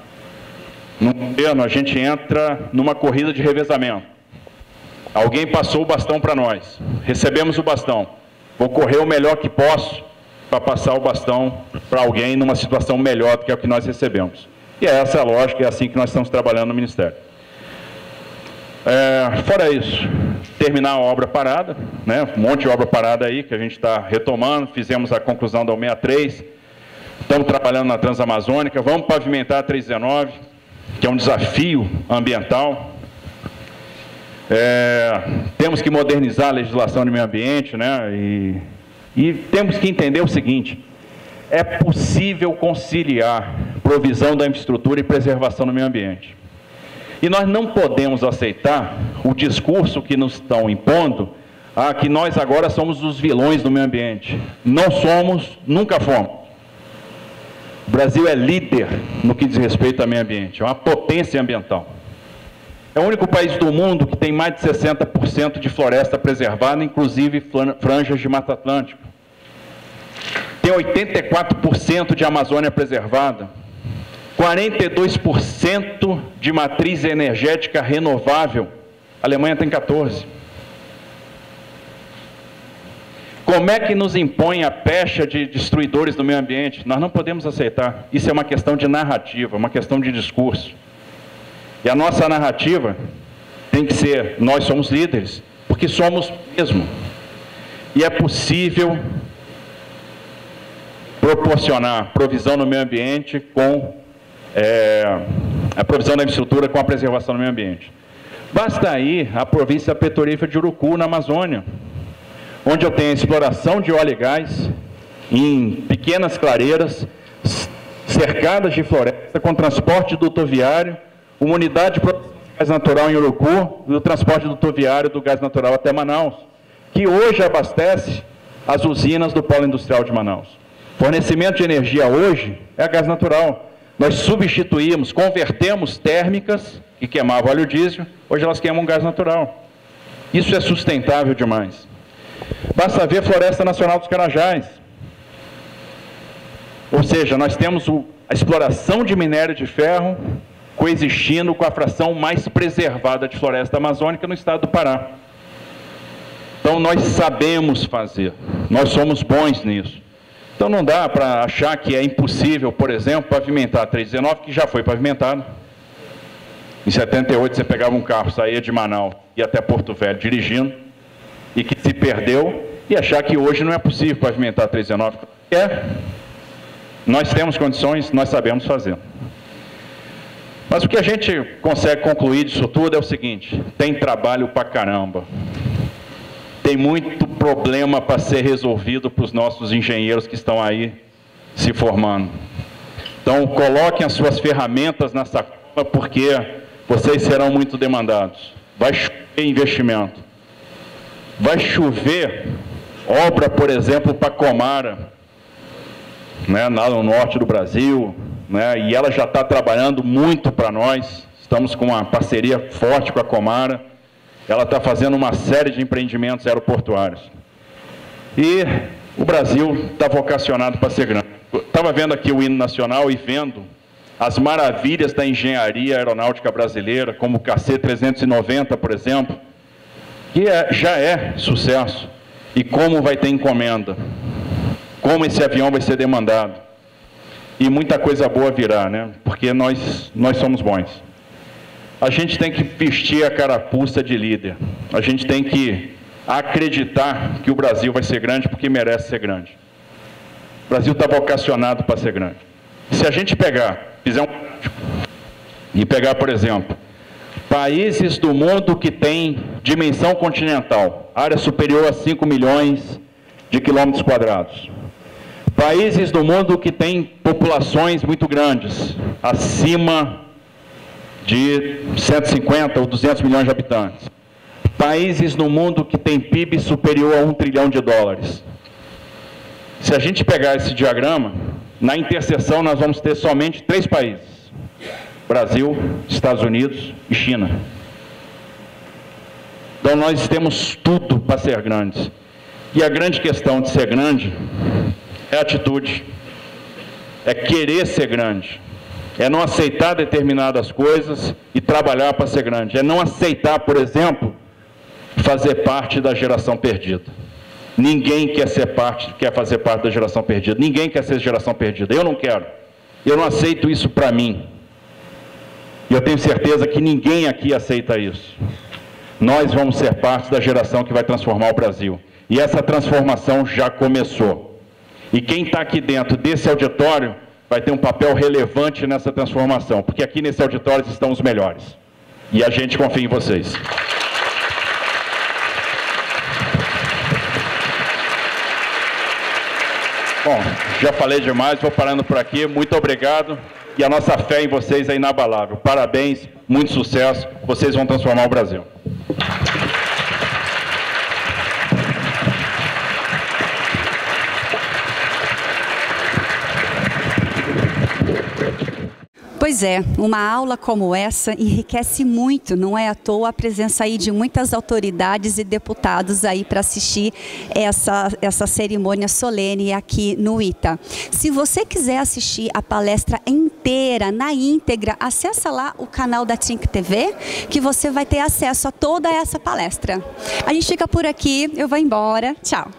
no governo, a gente entra numa corrida de revezamento. Alguém passou o bastão para nós, recebemos o bastão, vou correr o melhor que posso para passar o bastão para alguém numa situação melhor do que a que nós recebemos. E essa é a lógica, é assim que nós estamos trabalhando no Ministério. Fora isso, terminar a obra parada, né, um monte de obra parada aí que a gente está retomando, fizemos a conclusão da 163, estamos trabalhando na Transamazônica, vamos pavimentar a 319, que é um desafio ambiental. Temos que modernizar a legislação de meio ambiente, né? E temos que entender o seguinte: é possível conciliar provisão da infraestrutura e preservação do meio ambiente. E nós não podemos aceitar o discurso que nos estão impondo, que nós agora somos os vilões do meio ambiente. Não somos, nunca fomos. O Brasil é líder no que diz respeito ao meio ambiente, é uma potência ambiental. É o único país do mundo que tem mais de 60% de floresta preservada, inclusive franjas de Mata Atlântica. Tem 84% de Amazônia preservada, 42% de matriz energética renovável. A Alemanha tem 14%. Como é que nos impõe a pecha de destruidores do meio ambiente? Nós não podemos aceitar. Isso é uma questão de narrativa, uma questão de discurso. E a nossa narrativa tem que ser: nós somos líderes, porque somos mesmo. E é possível proporcionar provisão no meio ambiente com a provisão da infraestrutura com a preservação do meio ambiente. Basta ir à província petrolífera de Urucu, na Amazônia, onde eu tenho a exploração de óleo e gás em pequenas clareiras, cercadas de floresta, com transporte dutoviário, uma unidade de produção de gás natural em Urucu, e o transporte dutoviário do gás natural até Manaus, que hoje abastece as usinas do Polo Industrial de Manaus. Fornecimento de energia hoje é gás natural. Nós substituímos, convertemos térmicas que queimavam óleo diesel, hoje elas queimam gás natural. Isso é sustentável demais. Basta ver a Floresta Nacional dos Carajás. Ou seja, nós temos a exploração de minério de ferro coexistindo com a fração mais preservada de floresta amazônica no estado do Pará. Então nós sabemos fazer, nós somos bons nisso. Então não dá para achar que é impossível, por exemplo, pavimentar a 319, que já foi pavimentado. Em 78 você pegava um carro, saía de Manaus e ia até Porto Velho dirigindo, e que se perdeu, e achar que hoje não é possível pavimentar a 319. Nós temos condições, nós sabemos fazer. Mas o que a gente consegue concluir disso tudo é o seguinte: tem trabalho pra caramba. Tem muito problema para ser resolvido para os nossos engenheiros que estão aí se formando. Então, coloquem as suas ferramentas na sacola, porque vocês serão muito demandados. Vai chover investimento. Vai chover obra, por exemplo, para Comara, né, lá no norte do Brasil, né, e ela já está trabalhando muito para nós. Estamos com uma parceria forte com a Comara. Ela está fazendo uma série de empreendimentos aeroportuários. E o Brasil está vocacionado para ser grande. Estava vendo aqui o hino nacional e vendo as maravilhas da engenharia aeronáutica brasileira, como o KC-390, por exemplo, que já é sucesso. E como vai ter encomenda, como esse avião vai ser demandado. E muita coisa boa virá, né? Porque nós somos bons. a gente tem que vestir a carapuça de líder. A gente tem que acreditar que o Brasil vai ser grande porque merece ser grande. O Brasil está vocacionado para ser grande. Se a gente fizer e pegar, por exemplo, países do mundo que têm dimensão continental, área superior a 5 milhões de quilômetros quadrados. Países do mundo que têm populações muito grandes, acima de 150 ou 200 milhões de habitantes. Países no mundo que têm PIB superior a $1 trilhão. Se a gente pegar esse diagrama, na interseção nós vamos ter somente 3 países: Brasil, Estados Unidos e China. Então nós temos tudo para ser grandes. E a grande questão de ser grande é atitude, é querer ser grande, é não aceitar determinadas coisas e trabalhar para ser grande, é não aceitar, por exemplo, fazer parte da geração perdida. Ninguém quer fazer parte da geração perdida, ninguém quer ser geração perdida, eu não quero, eu não aceito isso para mim. E eu tenho certeza que ninguém aqui aceita isso. Nós vamos ser parte da geração que vai transformar o Brasil. E essa transformação já começou. E quem está aqui dentro desse auditório vai ter um papel relevante nessa transformação, porque aqui nesse auditório estão os melhores. E a gente confia em vocês. Bom, já falei demais, vou parando por aqui. Muito obrigado. E a nossa fé em vocês é inabalável. Parabéns, muito sucesso. Vocês vão transformar o Brasil. Pois é, uma aula como essa enriquece muito, não é à toa a presença aí de muitas autoridades e deputados aí para assistir essa cerimônia solene aqui no ITA. Se você quiser assistir a palestra inteira, na íntegra, acessa lá o canal da Think TV, que você vai ter acesso a toda essa palestra. A gente fica por aqui, eu vou embora, tchau!